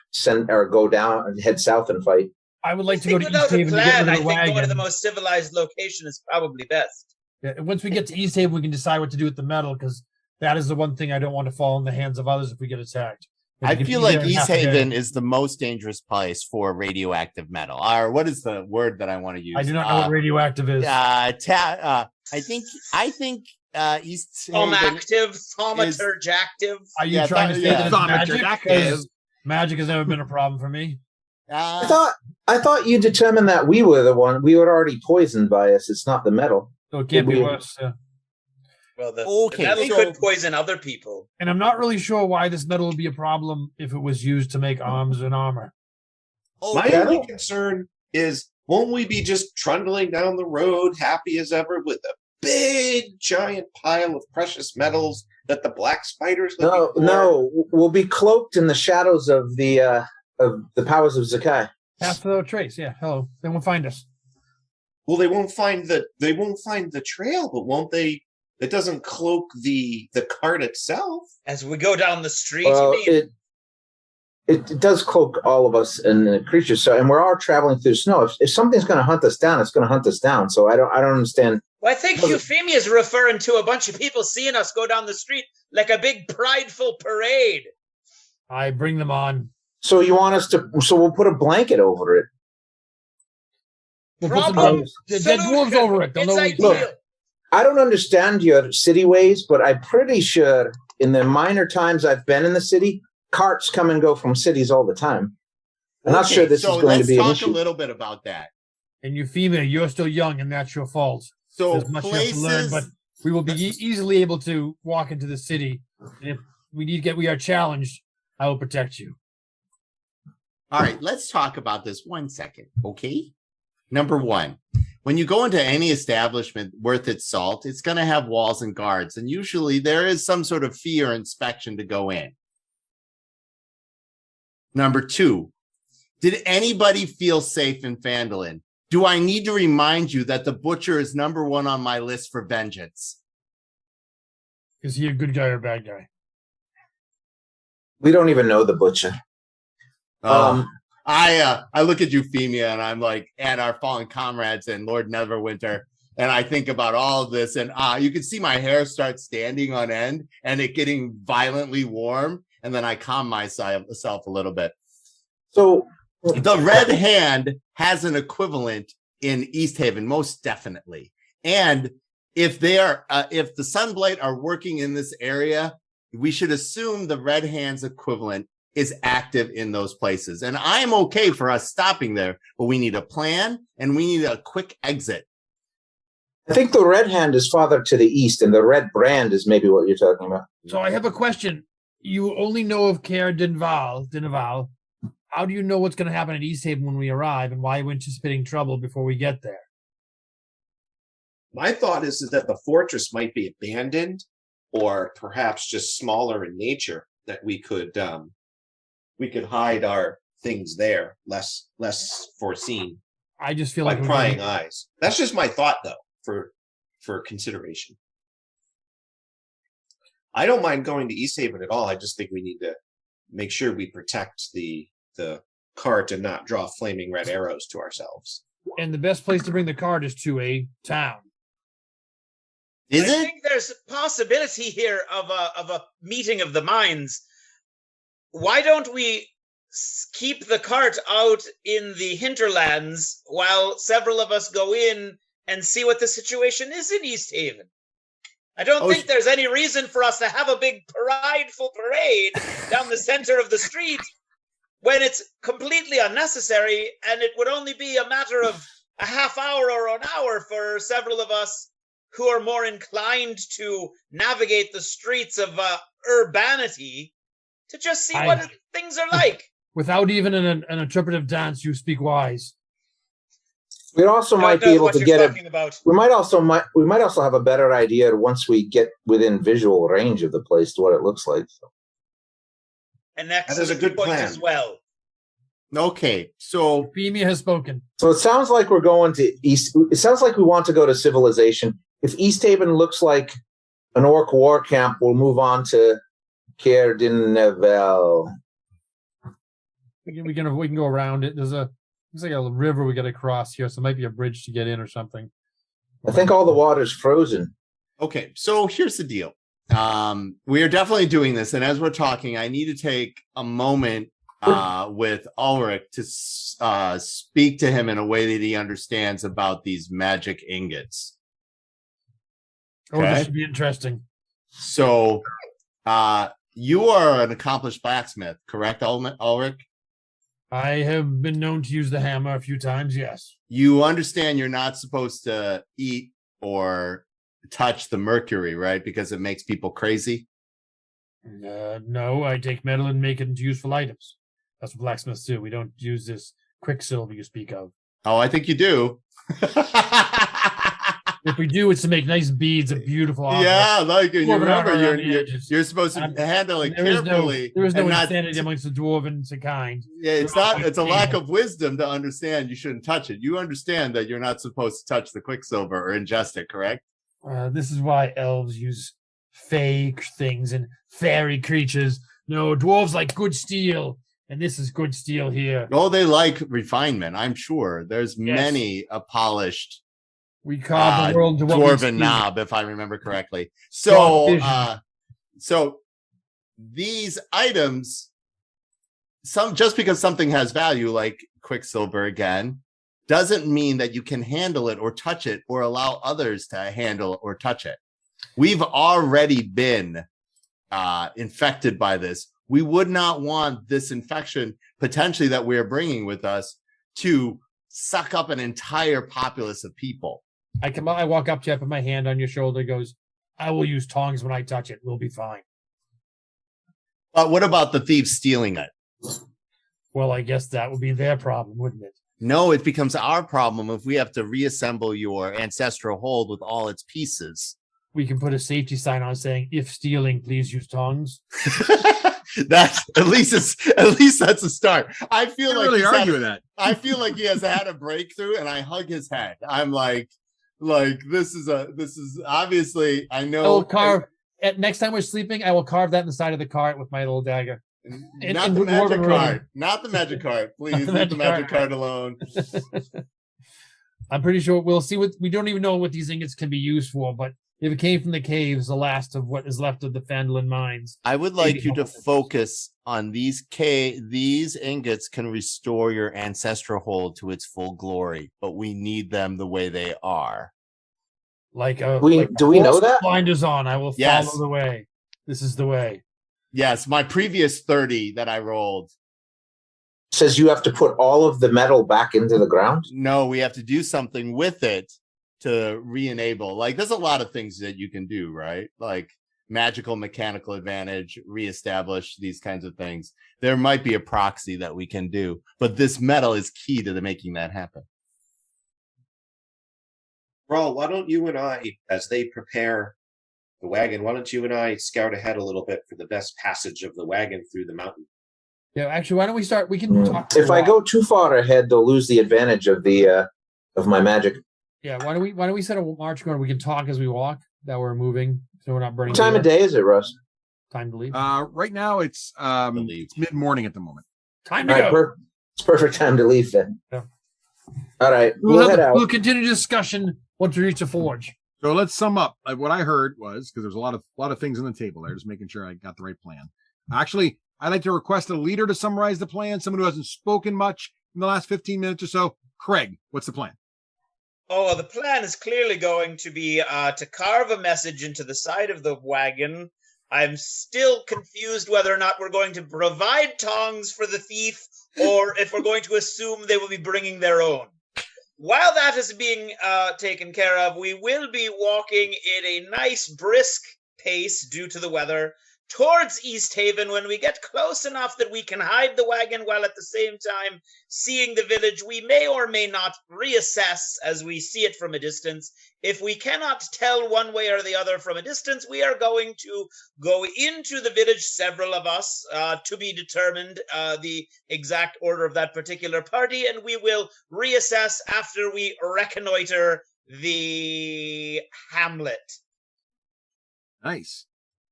go down and head south and fight. I would like to go to East Haven to get rid of the wagon. I think going to the most civilized location is probably best. Yeah, once we get to East Haven, we can decide what to do with the metal, because that is the one thing I don't want to fall in the hands of others if we get attacked. I feel like East Haven is the most dangerous place for radioactive metal. Or what is the word that I want to use? I do not know what radioactive is. I think East Haven thaumaturge-active. Are you trying to say that it's magic? Magic has never been a problem for me. I thought you determined that we were the one. We were already poisoned by us. It's not the metal. So it can't be worse. Yeah. Well, the metal could poison other people. And I'm not really sure why this metal would be a problem if it was used to make arms and armor. My only concern is, won't we be just trundling down the road, happy as ever, with a big, giant pile of precious metals that the black spiders live in? No, we'll be cloaked in the shadows of the powers of Zakai. Path without trace. Yeah. Hello. They won't find us. Well, they won't find the trail, but won't they? It doesn't cloak the cart itself. As we go down the street, Well, you mean? it does cloak all of us and the creatures. So, and we're all traveling through snow. If something's going to hunt us down, it's going to hunt us down. So I don't understand. Well, I think Euphemia is referring to a bunch of people seeing us go down the street like a big prideful parade. I bring them on. So you want us to? So we'll put a blanket over it. We'll put the dead dwarves over it. Look, I don't understand your city ways, but I'm pretty sure in the minor times I've been in the city, carts come and go from cities all the time. I'm not sure this is going to be an issue. Let's talk a little bit about that. And Euphemia, you're still young, and that's your fault. So there's much you have to learn, but we will be easily able to walk into the city. And if we are challenged, I will protect you. All right, let's talk about this 1 second, okay? Number one, when you go into any establishment worth its salt, it's going to have walls and guards, and usually there is some sort of fee or inspection to go in. Number two, did anybody feel safe in Phandalin? Do I need to remind you that the butcher is number one on my list for vengeance? Is he a good guy or a bad guy? We don't even know the butcher. I look at Euphemia and I'm like, at our fallen comrades and Lord Neverwinter, and I think about all of this, and you can see my hair start standing on end and it getting violently warm, and then I calm myself a little bit. So the Red Hand has an equivalent in East Haven, most definitely. And if they are, if the Sunblight are working in this area, we should assume the Red Hand's equivalent is active in those places. And I'm okay for us stopping there, but we need a plan and we need a quick exit. I think the Red Hand is farther to the east, and the Red Brand is maybe what you're talking about. So I have a question. You only know of Caer Dinaval. How do you know what's going to happen at East Haven when we arrive, and why are you anticipating trouble before we get there? My thought is that the fortress might be abandoned, or perhaps just smaller in nature, that we could hide our things there, less foreseen. I just feel like prying eyes. That's just my thought, though, for consideration. I don't mind going to East Haven at all. I just think we need to make sure we protect the cart and not draw flaming red arrows to ourselves. And the best place to bring the cart is to a town. I think there's a possibility here of a meeting of the minds. Why don't we keep the cart out in the hinterlands while several of us go in and see what the situation is in East Haven? I don't think there's any reason for us to have a big prideful parade down the center of the street when it's completely unnecessary, and it would only be a matter of a half hour or an hour for several of us who are more inclined to navigate the streets of urbanity to just see what things are like. Without even an interpretive dance, you speak wise. We also might be able to get it. We might also have a better idea once we get within visual range of the place to what it looks like. So. And that is a good point as well. Okay, so Euphemia has spoken. So it sounds like we're going to East. It sounds like we want to go to civilization. If East Haven looks like an orc war camp, we'll move on to Caer Dinaval. We can go around it. Looks like a river we got to cross here, so it might be a bridge to get in or something. I think all the water's frozen. Okay, so here's the deal. We are definitely doing this, and as we're talking, I need to take a moment with Ulrich to speak to him in a way that he understands about these magic ingots. Okay? This should be interesting. So, you are an accomplished blacksmith, correct, Ulrich? I have been known to use the hammer a few times, yes. You understand you're not supposed to eat or touch the mercury, right? Because it makes people crazy? No, I take metal and make it into useful items. That's what blacksmiths do. We don't use this quicksilver you speak of. Oh, I think you do. If we do, it's to make nice beads of beautiful objects. Yeah, like you remember, you're supposed to handle it carefully. There is no insanity amongst the dwarven kind. Yeah, it's a lack of wisdom to understand you shouldn't touch it. You understand that you're not supposed to touch the quicksilver or ingest it, correct? This is why elves use fake things and fairy creatures. No, dwarves like good steel and this is good steel here. Oh, they like refinement. I'm sure there's many a polished. We carve the world into what we dwarven see. knob, if I remember correctly. So, so these items, just because something has value, like Quicksilver again, doesn't mean that you can handle it or touch it or allow others to handle or touch it. We've already been infected by this. We would not want this infection potentially that we're bringing with us to suck up an entire populace of people. I walk up to you, I put my hand on your shoulder, goes, I will use tongs when I touch it. We'll be fine. But what about the thieves stealing it? Well, I guess that would be their problem, wouldn't it? No, it becomes our problem if we have to reassemble your ancestral hold with all its pieces. We can put a safety sign on saying, if stealing, please use tongs. That's at least that's a start. I feel like really argue with that. I feel like he has had a breakthrough, and I hug his head. I'm like this is obviously, I know. I will carve next time we're sleeping. I will carve that in the side of the cart with my little dagger. Not the magic card. Not the magic card. Please leave the magic card alone. I'm pretty sure we'll see what we don't even know what these ingots can be used for, but if it came from the caves, the last of what is left of the Phandalin mines. I would like you to focus on these ingots can restore your ancestral hold to its full glory, but we need them the way they are. Do we know that? Blinders on. I will follow the way. This is the way. Yes, my previous 30 that I rolled says you have to put all of the metal back into the ground. No, we have to do something with it to re-enable. Like, there's a lot of things that you can do, right? Like magical mechanical advantage, reestablish these kinds of things. There might be a proxy that we can do, but this metal is key to making that happen. Raul, why don't you and I, as they prepare the wagon, why don't you and I scout ahead a little bit for the best passage of the wagon through the mountain? Yeah, actually, why don't we start? We can talk. If I go too far ahead, they'll lose the advantage of the of my magic. Yeah, why don't we set a march going? We can talk as we walk. That we're moving, so we're not burning. What time of day is it, Russ? Time to leave. Right now it's mid-morning at the moment. Time to go. It's perfect time to leave then. Yeah. All right, we'll head out. We'll continue discussion once we reach the forge. So let's sum up. What I heard was, because there's a lot of things on the table there, just making sure I got the right plan. Actually, I'd like to request a leader to summarize the plan, someone who hasn't spoken much in the last 15 minutes or so. Craig, what's the plan? Oh, the plan is clearly going to be to carve a message into the side of the wagon. I'm still confused whether or not we're going to provide tongs for the thief or if we're going to assume they will be bringing their own. While that is being taken care of, we will be walking in a nice brisk pace due to the weather towards East Haven. When we get close enough that we can hide the wagon while at the same time seeing the village, we may or may not reassess as we see it from a distance. If we cannot tell one way or the other from a distance, we are going to go into the village, several of us, to be determined the exact order of that particular party, and we will reassess after we reconnoiter the hamlet. Nice.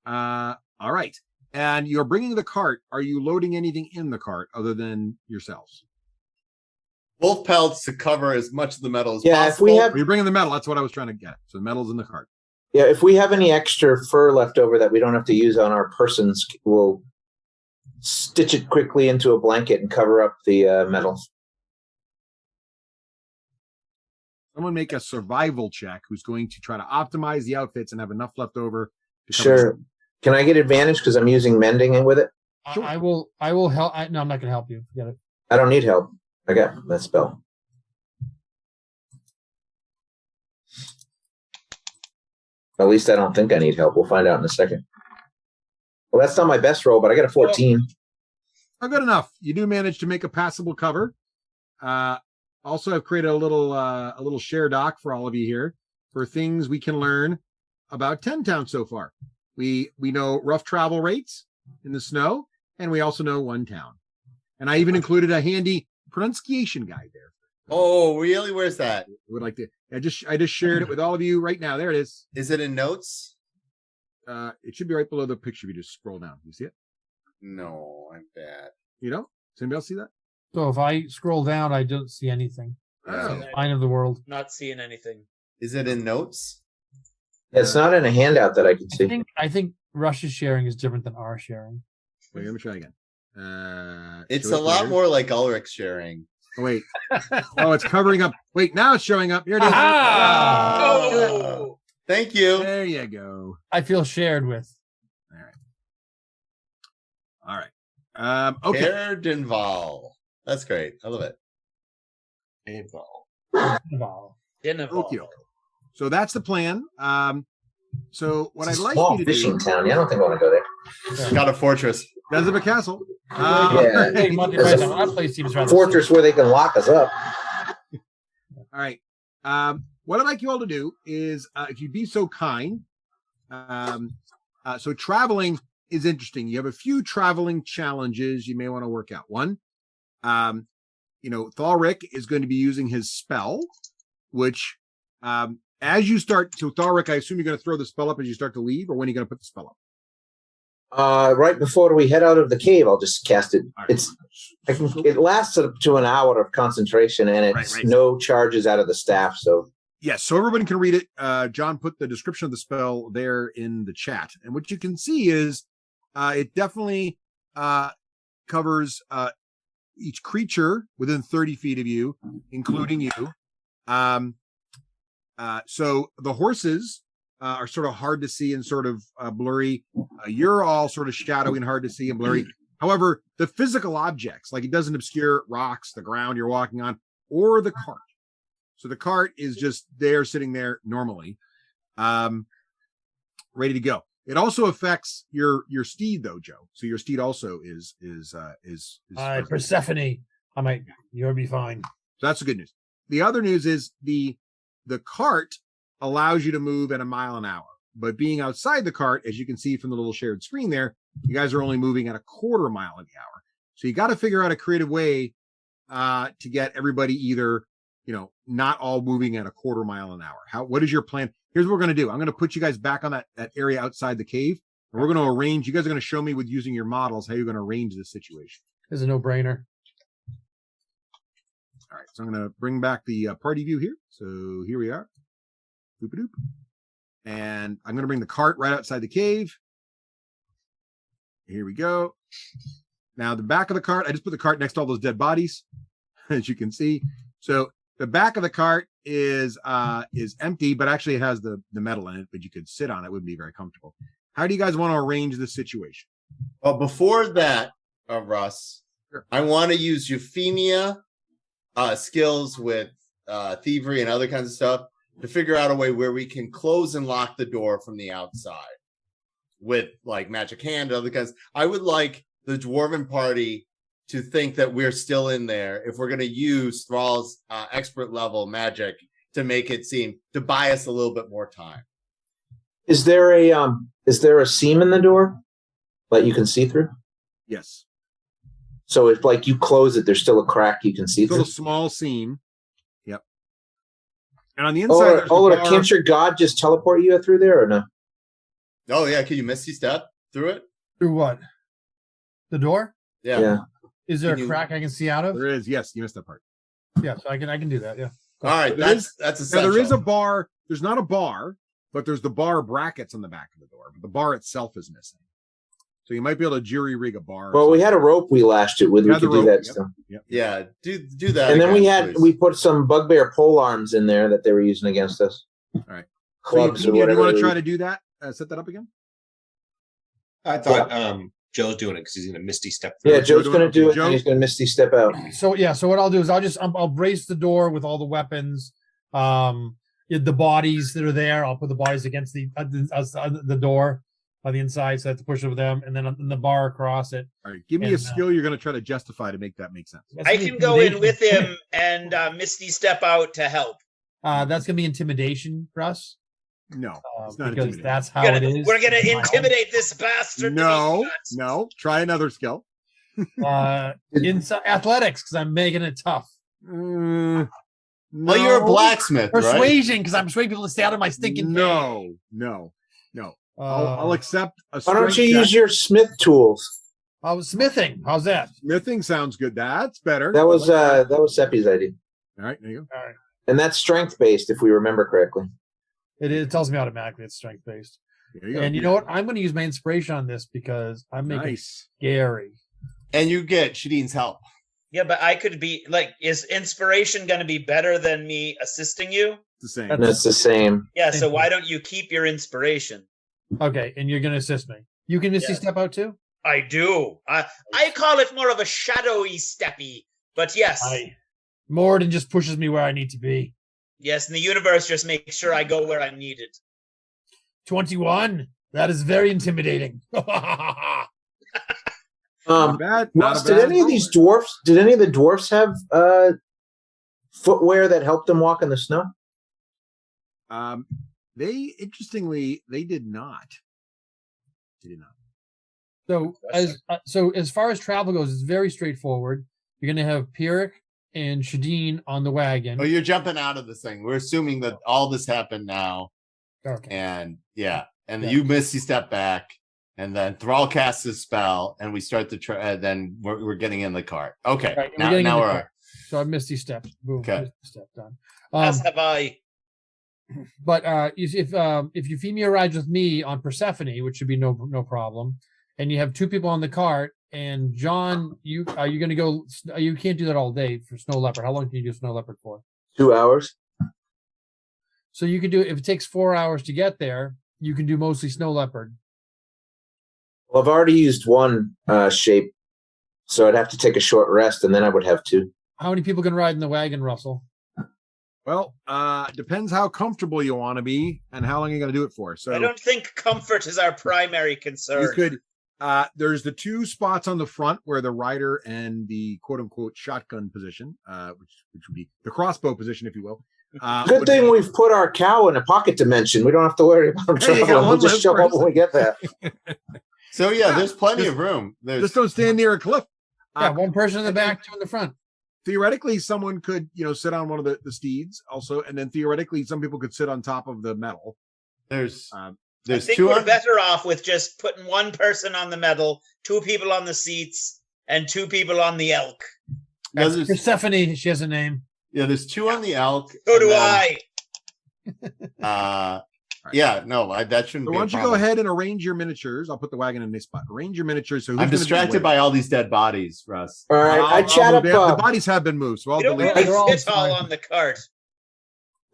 All right. And you're bringing the cart. Are you loading anything in the cart other than yourselves? Wolf pelts to cover as much of the metal as Yeah, possible. if we have, You're bringing the metal. That's what I was trying to get. So the metal's in the cart. yeah, if we have any extra fur left over that we don't have to use on our persons, we'll stitch it quickly into a blanket and cover up the metals. Someone make a survival check who's going to try to optimize the outfits and have enough left over. Sure. Can I get advantage because I'm using mending with it? Sure. I will help. No, I'm not going to help you. Forget it. I don't need help. I got that spell. At least I don't think I need help. We'll find out in a second. Well, that's not my best roll, but I got a 14. Oh, good enough. You do manage to make a passable cover. Also, I've created a little share doc for all of you here for things we can learn about 10 towns so far. We know rough travel rates in the snow, and we also know one town. And I even included a handy pronunciation guide there. Oh, really? Where's that? Would like to. I just shared it with all of you right now. There it is. Is it in notes? It should be right below the picture if you just scroll down. You see it? No, I'm bad. You know? Does anybody else see that? So if I scroll down, I don't see anything. Oh. Sign of the world. Not seeing anything. Is it in notes? It's not in a handout that I can see. I think Rush's sharing is different than our sharing. Wait, let me try again. It's show a it lot later. more like Ulrich sharing. Oh, wait. Oh, it's covering up. Wait, now it's showing up. Here it is. Oh! Thank you. There you go. I feel shared with. All right. Okay. Herr Denval. That's great. I love it. Okay. So that's the plan. So what I'd like Small you to fishing do. town. Yeah, I don't think I want to go there. Got a fortress. Desert Castle. Yeah. Hey, Monty There's Python, a that place seems rather fortress where they can lock us up. All right. What I'd like you all to do is, if you'd be so kind, so traveling is interesting. You have a few traveling challenges you may want to work out. One, Thalric is going to be using his spell, which, as you start, so Thalric, I assume you're going to throw the spell up as you start to leave, or when are you going to put the spell up? Right before we head out of the cave, I'll just cast it. Right. It lasts up to an hour of concentration, and it's Right. no charges out of the staff. So Yes, so everybody can read it. John put the description of the spell there in the chat, and what you can see is it definitely covers each creature within 30 feet of you, including you. So the horses are sort of hard to see and sort of blurry. You're all sort of shadowy and hard to see and blurry. However, the physical objects, like it doesn't obscure rocks, the ground you're walking on, or the cart. So the cart is just there, sitting there normally, ready to go. It also affects your steed, though, Joe. So your steed also is Persephone. You'll be fine. So that's the good news. The other news is the cart allows you to move at a mile an hour, but being outside the cart, as you can see from the little shared screen there, you guys are only moving at a quarter mile an hour. So you got to figure out a creative way to get everybody either, not all moving at a quarter mile an hour. What is your plan? Here's what we're going to do. I'm going to put you guys back on that area outside the cave. And we're going to arrange, you guys are going to show me with using your models how you're going to arrange this situation. It's a no-brainer. All right, so I'm going to bring back the party view here. So here we are. Doop-a-doop. And I'm going to bring the cart right outside the cave. Here we go. Now the back of the cart, I just put the cart next to all those dead bodies, as you can see. So the back of the cart is empty, but actually it has the metal in it, but you could sit on it. It wouldn't be very comfortable. How do you guys want to arrange this situation? Well, before that, Russ, Sure. I want to use Euphemia skills with thievery and other kinds of stuff to figure out a way where we can close and lock the door from the outside with like magic hand and other kinds. I would like the dwarven party to think that we're still in there if we're going to use Thrall's expert level magic to make it seem to buy us a little bit more time. is there a seam in the door that you can see through? Yes. So if like you close it, there's still a crack you can see Still through. a small seam. Yep. And on the inside, there's a bar. Can't your god just teleport you through there or no? Oh yeah, can you Misty Step through it? Through what? The door? Yeah. Is there Can a you- crack I can see out of? There is. Yes, you missed that part. Yeah, so I can do that. Yeah. All right, There that's Now, essential. there is a bar. There's not a bar, but there's the bar brackets on the back of the door. But the bar itself is missing. So you might be able to jury rig a bar. or Well, we something. had a rope we lashed it with. You We had the could do rope, that yep. still. Yep. Yeah, do that. And then again, please. we put some bugbear pole arms in there that they were using against us. All right. Clubs So or you whatever. want to they try were- to do that? Set that up again? I thought Joe's doing it because he's going to Misty Step. Yeah, Joe Joe's doing going it. to do it, Joe? and he's going to Misty Step out. So what I'll do is I'll brace the door with all the weapons, the bodies that are there. I'll put the bodies against the door on the inside, so I have to push over them, and then the bar across it. All right. Give me a skill you're going to try to justify to make that make sense. I can go in with him and Misty Step out to help. That's gonna be intimidation for us. No, it's not because intimidating. that's how it is. We're gonna intimidate this bastard. No. Try another skill. Inside athletics because I'm making it tough. Well, you're a blacksmith, right? Persuasion because I'm persuading people to stay out of my stinking cave. No. I'll accept a Why don't you strength use check. your smith tools? I was smithing. How's that? Smithing sounds good. That's better. That was Seppi's idea. All right, there you go. All right. And that's strength based, if we remember correctly. It tells me automatically it's strength based. There you go. And you know what? I'm going to use my inspiration on this because I'm making it scary. And you get Shadeen's help. Yeah, but I could be like, is inspiration going to be better than me assisting you? The same. That's the same. Yeah, so why don't you keep your inspiration? Okay, and you're going to assist me. You can Misty Step out too? I do. I call it more of a shadowy steppy, but yes. More than just pushes me where I need to be. Yes, and the universe just makes sure I go where I'm needed. 21. That is very intimidating. Not bad. Did any of the dwarfs have footwear that helped them walk in the snow? They did not. They did not. So as far as travel goes, it's very straightforward. You're going to have Pierrick and Shadeen on the wagon. Oh, you're jumping out of this thing. We're assuming that all this happened now. Okay. And you Misty step back, and then Thrall casts his spell, and we start the then we're getting in the cart. Okay. Right, now we're so I Misty Step. Boom. Okay. Misty Step done. As have I. But if Euphemia rides with me on Persephone, which should be no problem, and you have two people on the cart, and John, you going to go? You can't do that all day for Snow Leopard. How long can you do Snow Leopard for? 2 hours. So you can do, if it takes 4 hours to get there, you can do mostly Snow Leopard. Well, I've already used one shape, so I'd have to take a short rest, and then I would have two. How many people can ride in the wagon, Russell? Well, depends how comfortable you want to be and how long you're going to do it for. So I don't think comfort is our primary concern. you could. There's the two spots on the front where the rider and the quote unquote shotgun position, which would be the crossbow position, if you will. Good thing we've put our cow in a pocket dimension. We don't have to worry about traveling. We'll just show up when we get there. So there's plenty of room. Just don't stand near a cliff. One person in the back, two in the front. Theoretically, someone could, sit on one of the steeds also, and then theoretically, some people could sit on top of the metal. There's I think we're better off with just putting one person on the metal, two people on the seats, and two people on the elk. Persephone, she has a name. Yeah, there's two on the elk. So do I. That shouldn't be why don't you go ahead and arrange your miniatures? I'll put the wagon in this spot. Arrange your miniatures. So I'm distracted by all these dead bodies, Russ. All right, I chat up. The bodies have been moved, so I'll delete. Really fit all on the cart.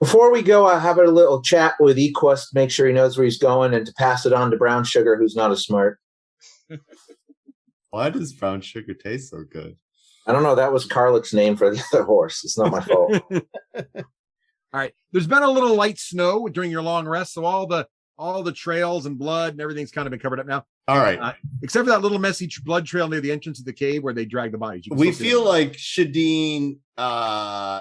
Before we go, I have a little chat with Equus to make sure he knows where he's going, and to pass it on to Brown Sugar, who's not as smart. Why does Brown Sugar taste so good? I don't know. That was Carlick's name for the other horse. It's not my fault. All right. There's been a little light snow during your long rest, so all the trails and blood and everything's kind of been covered up now. All right. Except for that little messy blood trail near the entrance of the cave where they drag the bodies. We feel like Shadeen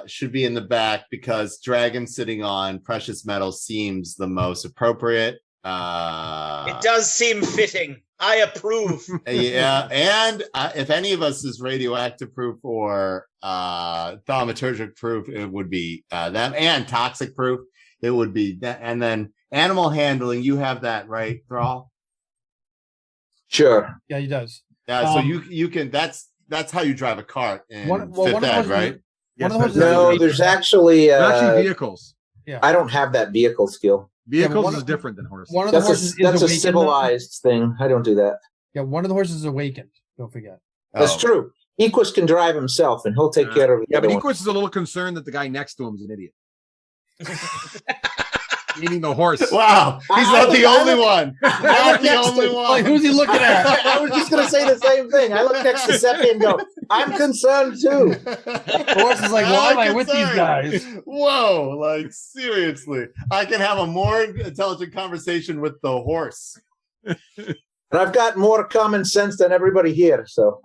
should be in the back because dragon sitting on precious metal seems the most appropriate. It does seem fitting. I approve. Yeah, and if any of us is radioactive proof or thaumaturgic proof, it would be them, and toxic proof, it would be that. And then animal handling, you have that, right, Thrall? Sure. Yeah, he does. Yeah, so you can. That's how you drive a cart in fifth ed, right? No, there's actually vehicles. Yeah, I don't have that vehicle skill. Vehicles is different than horses. One of the horses that's a civilized thing. I don't do that. Yeah, one of the horses is awakened. Don't forget. That's true. Equus can drive himself, and he'll take care of it. Yeah, but Equus is a little concerned that the guy next to him is an idiot. Meaning the horse. Wow, he's not the only one. Not the only one. Like, who's he looking at? I was just going to say the same thing. I look next to Seppi and go, I'm concerned too. The horse is like, why am I with these guys? Whoa, like seriously. I can have a more intelligent conversation with the horse. And I've got more common sense than everybody here, so.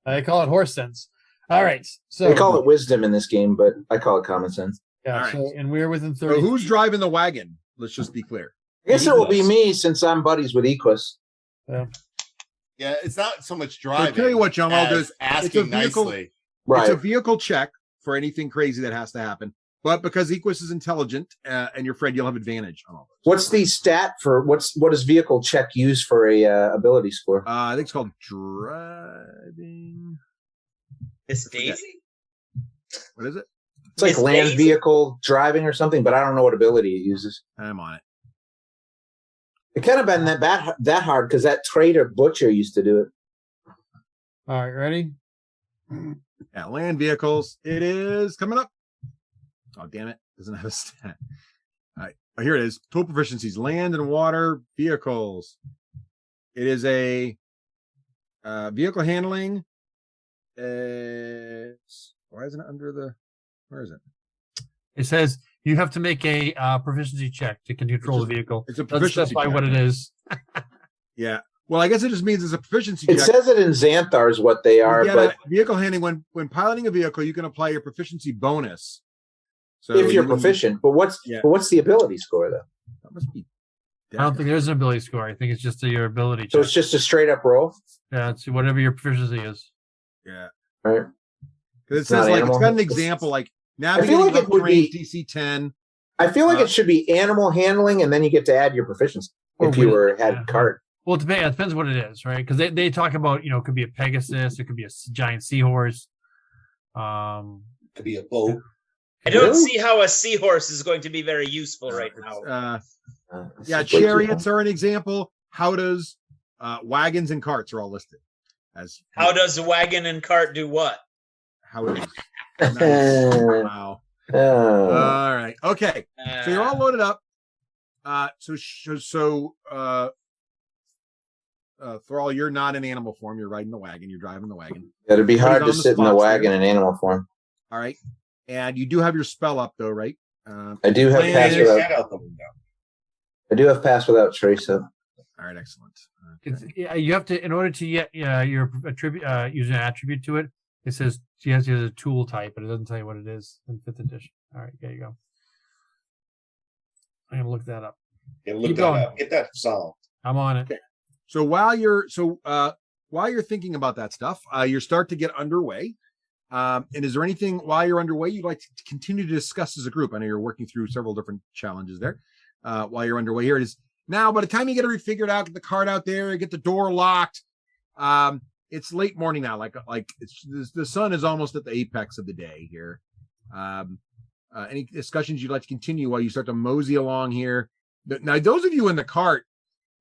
I call it horse sense. All right. So they call it wisdom in this game, but I call it common sense. Yeah, right. so, and we're within 30. So who's driving the wagon? Let's just be clear. I guess it will be me since I'm buddies with Equus. Yeah. Yeah, it's not so much driving. I'll tell you what, John, I'll do asking nicely. Right. It's a vehicle check for anything crazy that has to happen. but because Equus is intelligent and you're Fred, you'll have advantage on all those. What's the stat for what does vehicle check use for a ability score? I think it's called driving. Miss Daisy? What is it? It's like Miss land Daisy? vehicle driving or something, but I don't know what ability it uses. I'm on it. It can't have been that hard because that trader Butcher used to do it. All right, ready? Yeah, land vehicles. It is coming up. Oh, damn it. Doesn't have a stat. All right. Oh, here it is. Tool proficiencies, land and water vehicles. It is a vehicle handling. Why isn't it under the, where is it? It says you have to make a proficiency check to control the vehicle. It's a Doesn't proficiency specify check. what it is. Yeah. Well, I guess it just means it's a proficiency It check. says it in Xanthar is what they are, Yeah, but vehicle handling, when piloting a vehicle, you can apply your proficiency bonus. So if you're you can- proficient. But what's the ability score though? That must be. I don't think there's an ability score. I think it's just your ability check. So it's just a straight up roll. Yeah, it's whatever your proficiency is. Yeah. All right. Because it It's says not like animal. it's got an example like I feel navigating like it rough would terrain, be- DC 10. I feel like it should be animal handling, and then you get to add your proficiency Or if you wheel- had yeah. cart. Well, it depends what it is, right? Because they talk about, it could be a Pegasus, it could be a giant seahorse. Could be a boat. I don't Really? see how a seahorse is going to be very useful right now. Yeah, chariots are an example. How does wagons and carts are all listed as How does a wagon and cart do what? how it is. Nice. Wow. Oh. All right. Okay. So you're all loaded up. Thrall, you're not in animal form. You're riding the wagon. You're driving the wagon. Yeah, it'd be Everybody's hard on to the sit in the spots wagon there. in animal form. All right. And you do have your spell up though, right? I do have plan pass is- without. I do have pass without trace up. All right, excellent. It's, you have to, in order to get your attribute, use an attribute to it, it says you have to use a tool type, but it doesn't tell you what it is in 5th edition. All right, there you go. I'm gonna look that up. Yeah, Keep look that going. up. Get that solved. I'm on it. Okay. So while you're thinking about that stuff, you start to get underway. And is there anything while you're underway you'd like to continue to discuss as a group? I know you're working through several different challenges there. While you're underway, here it is. Now, by the time you get everything figured out, get the cart out there, get the door locked. It's late morning now. Like the sun is almost at the apex of the day here. Any discussions you'd like to continue while you start to mosey along here? Now, those of you in the cart,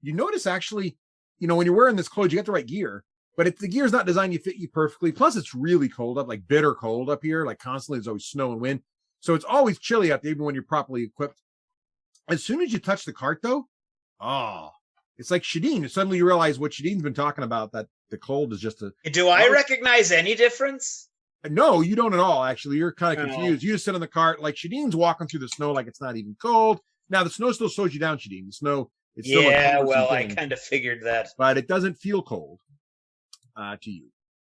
you notice actually, when you're wearing this clothes, you got the right gear, but the gear's not designed to fit you perfectly. Plus, it's really cold up, like bitter cold up here. Like constantly, there's always snow and wind, so it's always chilly out there, even when you're properly equipped. As soon as you touch the cart, though, it's like Shadeen. Suddenly, you realize what Shadeen's been talking about, that the cold is just a. Do I recognize any difference? No, you don't at all. Actually, you're kind of confused. You just sit in the cart, like Shadeen's walking through the snow, like it's not even cold. Now the snow still slows you down, Shadeen. The snow. It's still Yeah, a well, I thing, kind of figured that. but it doesn't feel cold to you.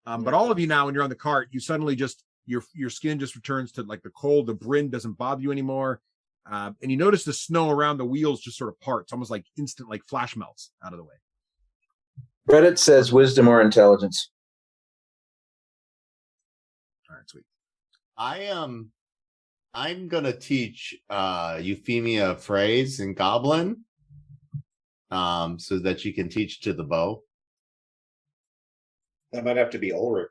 But all of you now, when you're on the cart, you suddenly just your skin just returns to like the cold. The brin doesn't bother you anymore, and you notice the snow around the wheels just sort of parts, almost like instant, like flash melts out of the way. Reddit says wisdom or intelligence. All right, sweet. I'm gonna teach Euphemia a phrase in Goblin, so that you can teach to the bow. That might have to be Ulrich.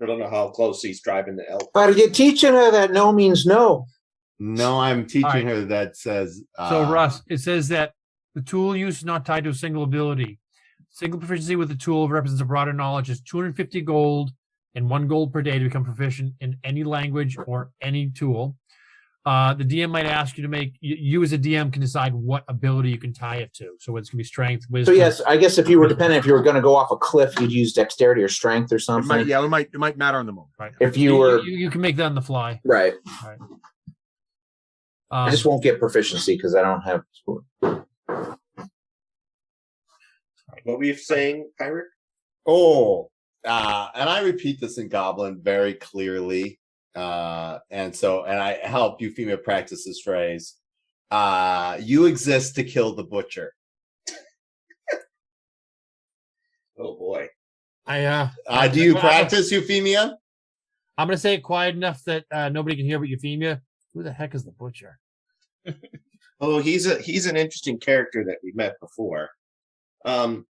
I don't know how close he's driving the elk. But you're teaching her that no means no. No, I'm teaching All right. her that says. So Russ, it says that the tool use is not tied to a single ability. Single proficiency with the tool represents a broader knowledge is 250 gold and 1 gold per day to become proficient in any language or any tool. The DM might ask you to make you as a DM can decide what ability you can tie it to. So it's gonna be strength, So wisdom. yes, I guess if you were dependent, if you were going to go off a cliff, you'd use dexterity or strength or It something. might, yeah, it might matter on the moment. Right. If you were you can make that on the fly. right, Right. I just won't get proficiency because I don't have. What were you saying, Pirate? Oh, and I repeat this in Goblin very clearly. And I help Euphemia practice this phrase. You exist to kill the butcher. Oh boy. Do you practice Euphemia? I'm gonna say it quiet enough that nobody can hear but Euphemia. Who the heck is the butcher? Oh, he's an interesting character that we met before. I'm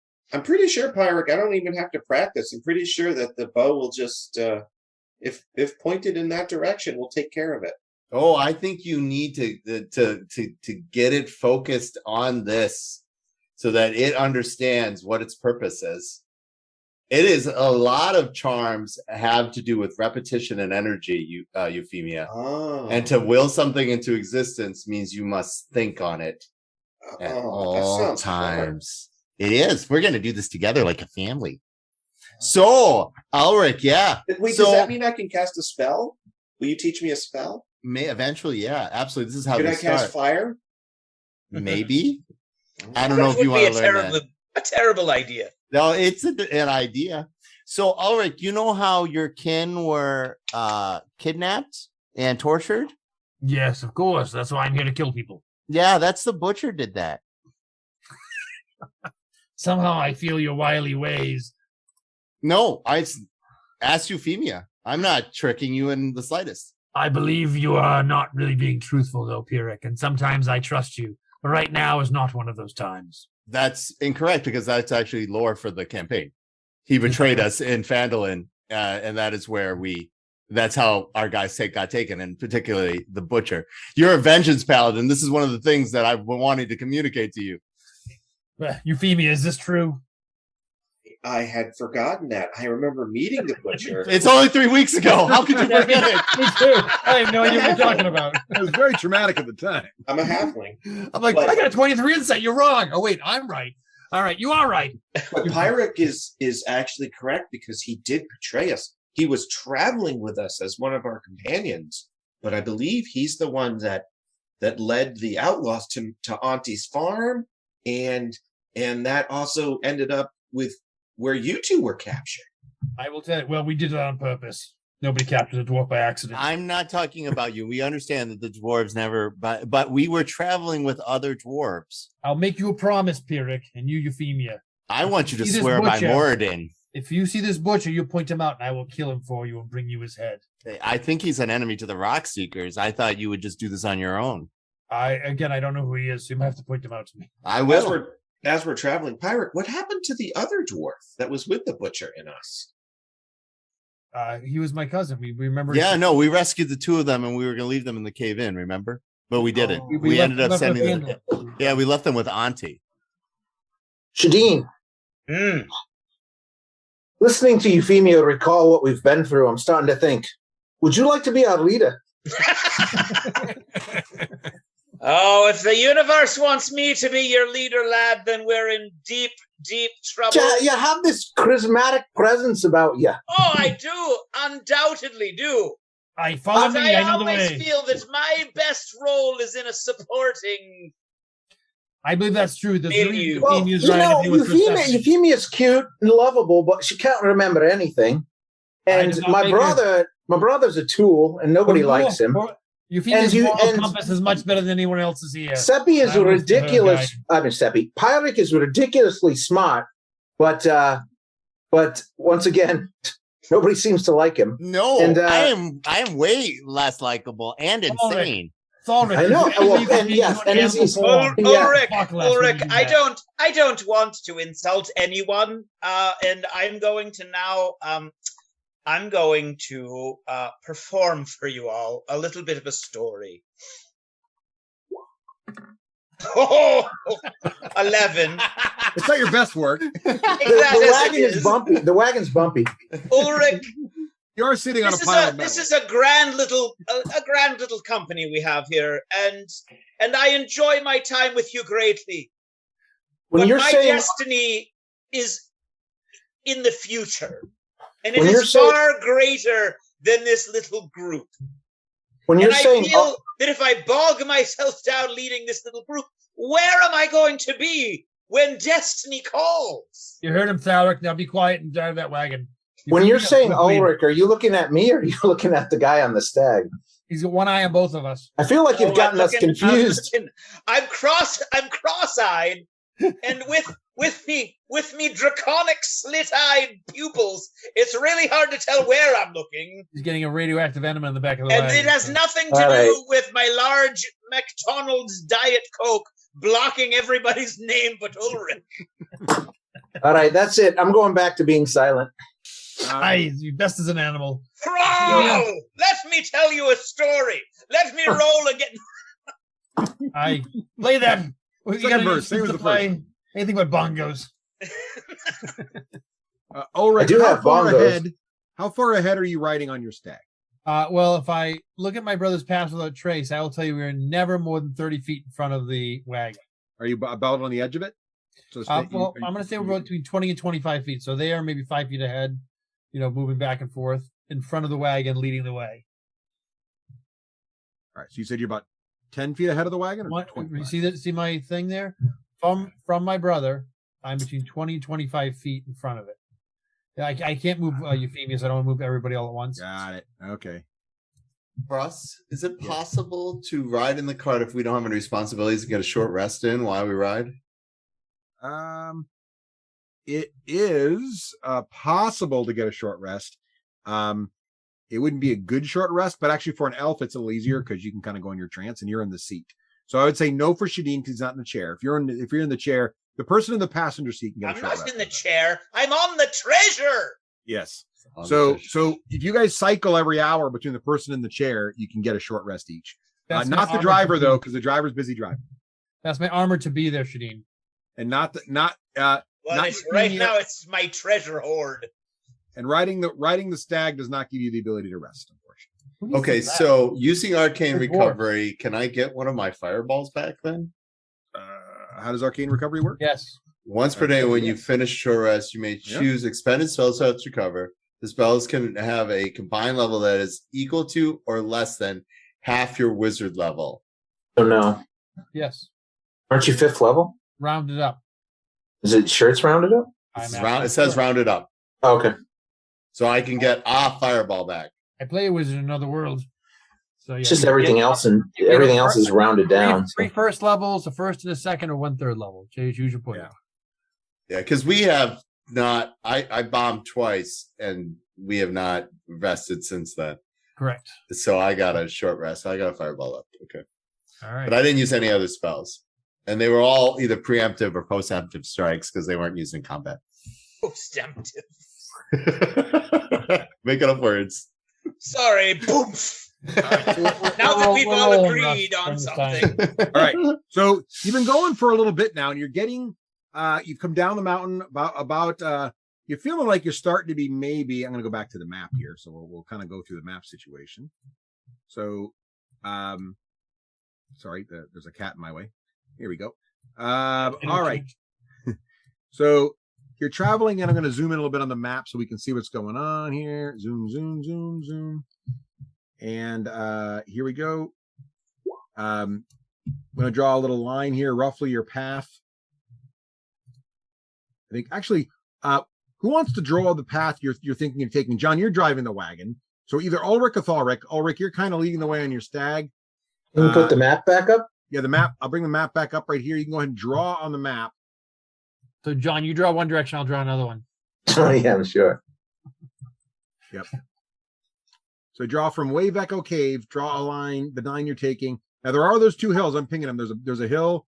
pretty sure, Pyric, I don't even have to practice. I'm pretty sure that the bow will just, if pointed in that direction, will take care of it. Oh, I think you need to get it focused on this so that it understands what its purpose is. It is a lot of charms have to do with repetition and energy, Euphemia. Oh. And to will something into existence means you must think on it at all times. It is. We're going to do this together like a family. So, Ulrich, yeah. Wait, does that mean I can cast a spell? Will you teach me a spell? May eventually, yeah, absolutely. This is how Can we I start. cast fire? Maybe. I don't know if you want to learn that. A terrible idea. No, it's an idea. So, Ulrich, you know how your kin were kidnapped and tortured? Yes, of course. That's why I'm here to kill people. Yeah, that's the butcher did that. Somehow I feel your wily ways. No, I asked Euphemia. I'm not tricking you in the slightest. I believe you are not really being truthful, though, Pyric, and sometimes I trust you. But right now is not one of those times. That's incorrect because that's actually lore for the campaign. He betrayed us in Phandalin, and that is where that's how our guys got taken, and particularly the butcher. You're a vengeance paladin. This is one of the things that I've been wanting to communicate to you. Euphemia, is this true? I had forgotten that. I remember meeting the butcher. It's only 3 weeks ago. How could you forget it? Me too. I have no idea what you're talking about. It was very traumatic at the time. I'm a halfling. I'm like, I got a 23 insight. You're wrong. Oh, wait, I'm right. All right, you are right. But Pyric is actually correct because he did betray us. He was traveling with us as one of our companions, but I believe he's the one that led the outlaws to Auntie's farm, and that also ended up with where you two were captured. I will tell you. Well, we did it on purpose. Nobody captured a dwarf by accident. I'm not talking about you. We understand that the dwarves never, but we were traveling with other dwarves. I'll make you a promise, Pyric, and you, Euphemia. I want you to swear by Moradin. If you see this butcher, you point him out, and I will kill him for you and bring you his head. I think he's an enemy to the Rock Seekers. I thought you would just do this on your own. I don't know who he is, so you might have to point him out to me. I will. As we're traveling, Pyric, what happened to the other dwarf that was with the butcher and us? He was my cousin. We remember. Yeah, no, we rescued the two of them, and we were going to leave them in the cave in. Remember, but we didn't. We ended up sending them. Yeah, we left them with Auntie. Shadeen. Listening to Euphemia recall what we've been through, I'm starting to think, would you like to be our leader? Oh, if the universe wants me to be your leader, lad, then we're in deep, deep trouble. You have this charismatic presence about you. Oh, I do. Undoubtedly do. Follow me. I know the way. I always feel that my best role is in a supporting. I believe that's true. Euphemia's cute and lovable, but she can't remember anything. And my brother's a tool, and nobody likes him. Euphemia's moral compass is much better than anyone else's here. Seppi is ridiculous. Pyric is ridiculously smart, but once again, nobody seems to like him. No, and I am way less likable and insane. I know. Ulrich, I don't want to insult anyone, and I'm going to now. I'm going to perform for you all a little bit of a story. Oh, 11. It's not your best work. The wagon is bumpy. The wagon's bumpy. Ulrich, you're sitting on a pile of metal. This is a grand little company we have here, and I enjoy my time with you greatly. But my destiny is in the future. And it is far greater than this little group. I feel that if I bog myself down leading this little group, where am I going to be when destiny calls? You heard him, Thalric. Now be quiet and drive that wagon. When you're saying Ulrich, are you looking at me or are you looking at the guy on the stag? He's got one eye on both of us. I feel like you've gotten us confused. I'm cross-eyed And with me draconic slit-eyed pupils, it's really hard to tell where I'm looking. He's getting a radioactive enema in the back of the And wagon. it has nothing to do with my large McDonald's Diet Coke blocking everybody's name but Ulrich. All right, that's it. I'm going back to being silent. You best as an animal. Roll! Let me tell you a story. Let me roll again. I play that. Second verse, same as the first. Anything but bongos. Ulrich, I do have bongos. How far ahead are you riding on your stag? Well, if I look at my brother's pass without trace, I will tell you we are never more than 30 feet in front of the wagon. Are you about on the edge of it? So I'm going to say we're about between 20 and 25 feet. So they are maybe 5 feet ahead, moving back and forth in front of the wagon, leading the way. All right. So you said you're about 10 feet ahead of the wagon? Or You see that? See my thing there? From my brother, I'm between 20 and 25 feet in front of it. I can't move Euphemius. I don't want to move everybody all at once. Got it. Okay. Russ, is it possible to ride in the cart if we don't have any responsibilities and get a short rest in while we ride? It is possible to get a short rest. It wouldn't be a good short rest, but actually for an elf, it's a little easier because you can kind of go in your trance and you're in the seat. So I would say no for Shadeen because he's not in the chair. If you're in the chair, the person in the passenger seat can get a short rest. I'm not in the chair. I'm on the treasure. Yes. So if you guys cycle every hour between the person in the chair, you can get a short rest each. Not the driver though, because the driver's busy driving. That's my armor to be there, Shadeen. And Now it's my treasure hoard. And riding the stag does not give you the ability to rest, unfortunately. Okay, so using arcane recovery, can I get one of my fireballs back then? How does arcane recovery work? Yes. Once per day, when you finish short rest, you may choose expended spell slots to recover. The spells can have a combined level that is equal to or less than half your wizard level. Oh no. Yes. Aren't you 5th level? Rounded up. Is it sure it's rounded up? It says rounded up. Oh, okay. So I can get a fireball back. I play a wizard in another world. So yeah. It's just everything else is rounded down. Three first levels, a first and a second, or 1/3 level. Choose your point. Yeah, because we have not. I bombed twice, and we have not rested since then. Correct. So I got a short rest. I got a fireball up. Okay. All right. But I didn't use any other spells, and they were all either preemptive or post-emptive strikes because they weren't used in combat. Post-emptive. Making up words. Sorry. Boom. Now that we've all agreed on something. All right. So you've been going for a little bit now, and you're getting. You've come down the mountain about. You're feeling like you're starting to be maybe. I'm going to go back to the map here, so we'll kind of go through the map situation. So, sorry, there's a cat in my way. Here we go. All right. So you're traveling, and I'm going to zoom in a little bit on the map so we can see what's going on here. Zoom, zoom, zoom, zoom. And here we go. I'm going to draw a little line here, roughly your path. I think actually, who wants to draw the path you're thinking of taking? John, you're driving the wagon. So either Ulrich or Thalric. Ulrich, you're kind of leading the way on your stag. Can you put the map back up? Yeah, the map. I'll bring the map back up right here. You can go ahead and draw on the map. So, John, you draw one direction, I'll draw another one. Oh, yeah, I'm sure. Yep. So draw from Wave Echo Cave, draw a line, the line you're taking. Now, there are those two hills. I'm pinging them. There's a hill.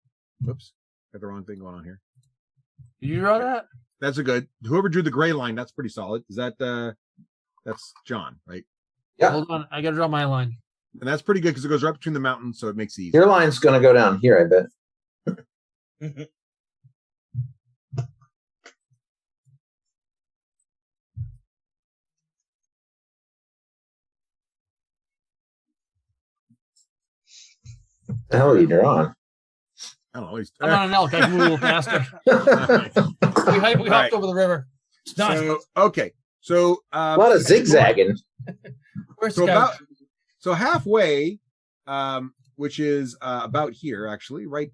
Whoops. Got the wrong thing going on here. Did you draw that? That's a good. Whoever drew the gray line, that's pretty solid. Is that, that's John, right? Yeah. Hold on. I got to draw my line. And that's pretty good because it goes right between the mountains, so it makes it easy. Your line's going to go down here, I bet. The hell are you drawing? I don't know. I'm on an elk. I can move a little faster. we hopped over the river. It's done. So, okay. So a lot of zigzagging. So halfway, which is about here, actually, right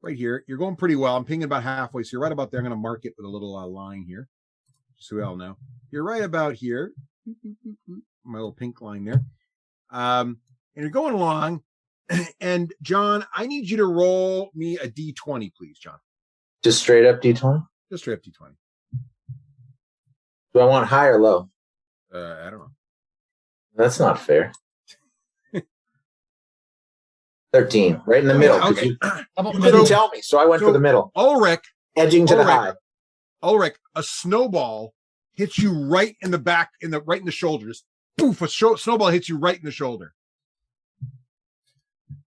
here. You're going pretty well. I'm pinging about halfway, so you're right about there. I'm going to mark it with a little line here, so we all know. You're right about here. My little pink line there. And you're going along. And John, I need you to roll me a D20, please, John. Just straight up D20? Just straight up D20. Do I want high or low? I don't know. That's not fair. 13, right in the middle. Okay. You didn't tell me, so I went for the middle. Ulrich, edging to the high. Ulrich, a snowball hits you right in the back, right in the shoulders. Poof! A snowball hits you right in the shoulder.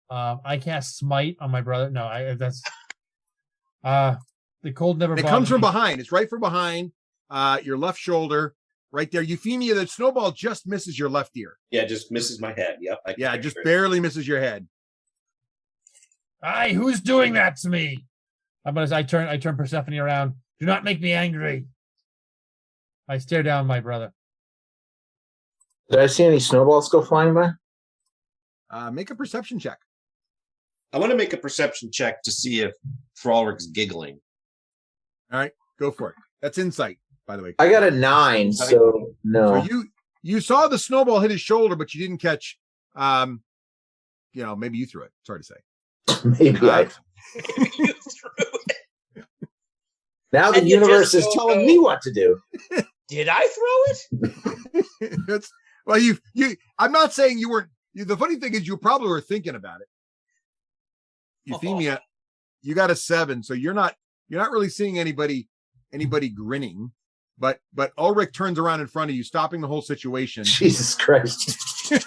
I cast smite on my brother. No, that's the cold never. It comes from behind. It's right from behind your left shoulder, right there. Euphemia, the snowball just misses your left ear. Yeah, just misses my head. Yep. Just barely misses your head. Aye, who's doing that to me? I turn Persephone around. Do not make me angry. I stare down my brother. Did I see any snowballs go flying by? Make a perception check. I want to make a perception check to see if Thrallrick's giggling. All right, go for it. That's insight, by the way. I got a 9, so no. So you saw the snowball hit his shoulder, but you didn't catch. Maybe you threw it. It's hard to say. Maybe I. You threw it. Now the universe is telling me what to do. Did I throw it? Well, you. I'm not saying you weren't. The funny thing is, you probably were thinking about it. Euphemia, you got a 7, so you're not really seeing anybody grinning. But Ulrich turns around in front of you, stopping the whole situation. Jesus Christ!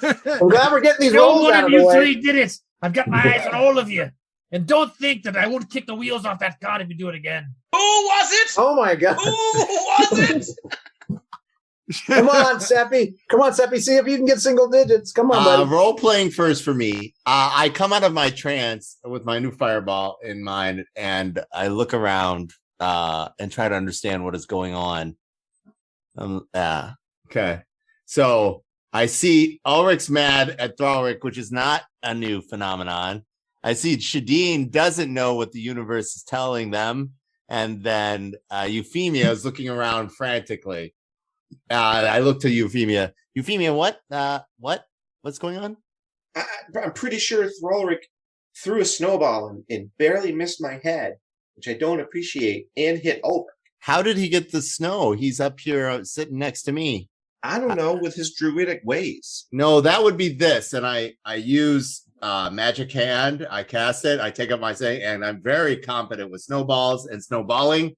I'm glad we're getting these rolls out of the way. One of you three did it. I've got my eyes on all of you. And don't think that I won't kick the wheels off that cart if you do it again. Who was it? Oh my God! Who was it? Come on, Seppi. Come on, Seppi. See if you can get single digits. Come on, buddy. Role playing first for me. I come out of my trance with my new fireball in mind, and I look around and try to understand what is going on. Okay. So I see Ulrich's mad at Thrallrick, which is not a new phenomenon. I see Shadeen doesn't know what the universe is telling them. And then Euphemia is looking around frantically. I look to Euphemia. Euphemia, what? What's going on? I'm pretty sure Thrallrick threw a snowball and barely missed my head, which I don't appreciate, and hit Ulrich. How did he get the snow? He's up here sitting next to me. I don't know, with his druidic ways. No, that would be this. And I use magic hand. I cast it. I take up my thing, and I'm very competent with snowballs and snowballing.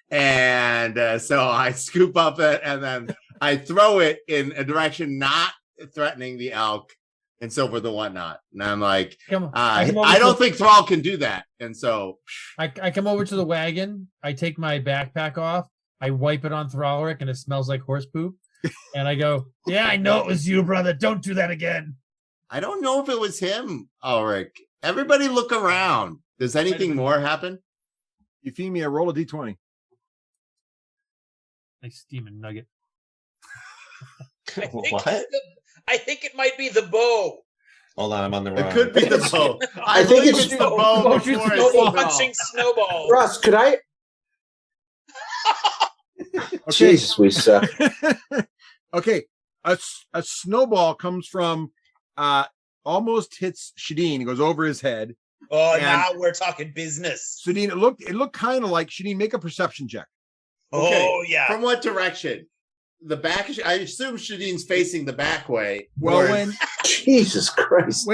And so I scoop up it, and then I throw it in a direction not threatening the elk and so forth and whatnot. And I'm like, I don't think Thrall can do that. And so I come over to the wagon. I take my backpack off. I wipe it on Thrallrick, and it smells like horse poop. And I go, yeah, I know it was you, brother. Don't do that again. I don't know if it was him, Ulrich. Everybody look around. Does anything more happen? Euphemia, roll a d20. Nice steaming nugget. I think it might be the bow. Hold on, I'm on the wrong. It could be the bow. I think it's the bow. Punching snowball. Russ, could I? Jesus, we suck. Okay, a snowball comes from almost hits Shadeen. It goes over his head. Oh, now we're talking business. Shadeen, it looked kind of like Shadeen. Make a perception check. Okay. Oh yeah. From what direction? The back. I assume Shadeen's facing the back way. Well, Jesus Christ.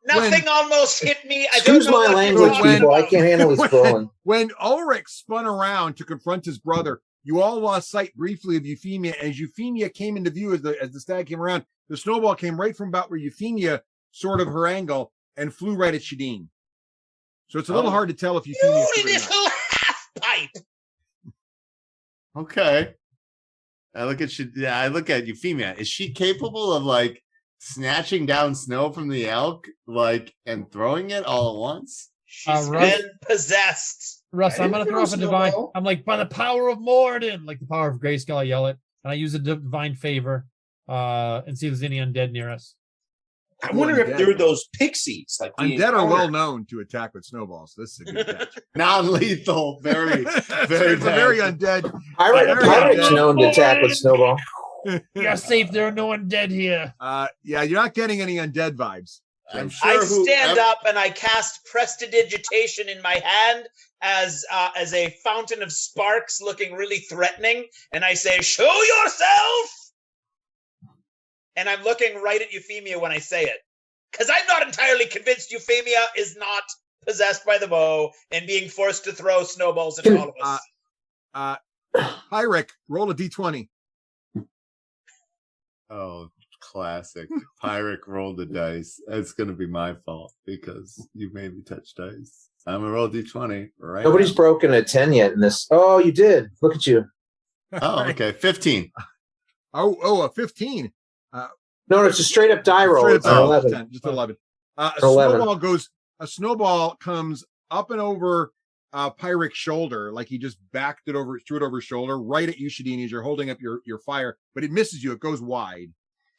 Nothing almost hit me. Excuse my language, people. I can't handle his throwing. When Ulrich spun around to confront his brother, you all lost sight briefly of Euphemia. As Euphemia came into view, as the stag came around, the snowball came right from about where Euphemia, sort of her angle, and flew right at Shadeen. So it's a little hard to tell if Euphemia. You little half pipe. Okay. I look at Euphemia. Is she capable of like snatching down snow from the elk, and throwing it all at once? She's been possessed. Russ, I'm gonna throw off a divine. I'm like, by the power of Morden, like the power of Grayskull, I yell it, and I use a divine favor, and see if there's any undead near us. I wonder if they're those pixies. Like undead are well known to attack with snowballs. This is a good catch. Non-lethal, very, very, very undead. Pirates known to attack with snowball. You're safe. There are no undead here. Yeah, you're not getting any undead vibes. I'm sure I stand up and I cast prestidigitation in my hand as a fountain of sparks looking really threatening, and I say, "Show yourself!" And I'm looking right at Euphemia when I say it. Because I'm not entirely convinced Euphemia is not possessed by the bow and being forced to throw snowballs at all of us. Pyric, roll a d20. Oh, classic. Pyric rolled the dice. It's going to be my fault because you made me touch dice. I'm going to roll D20 right Nobody's now. broken a 10 yet in this. Oh, you did. Look at you. Oh, okay. 15. Oh, a 15. No, it's a straight up die roll. It's an 11. 10, just 11. A 11. snowball comes up and over Pyric's shoulder, like he just threw it over his shoulder, right at you, Shadeen, as you're holding up your fire, but it misses you. It goes wide.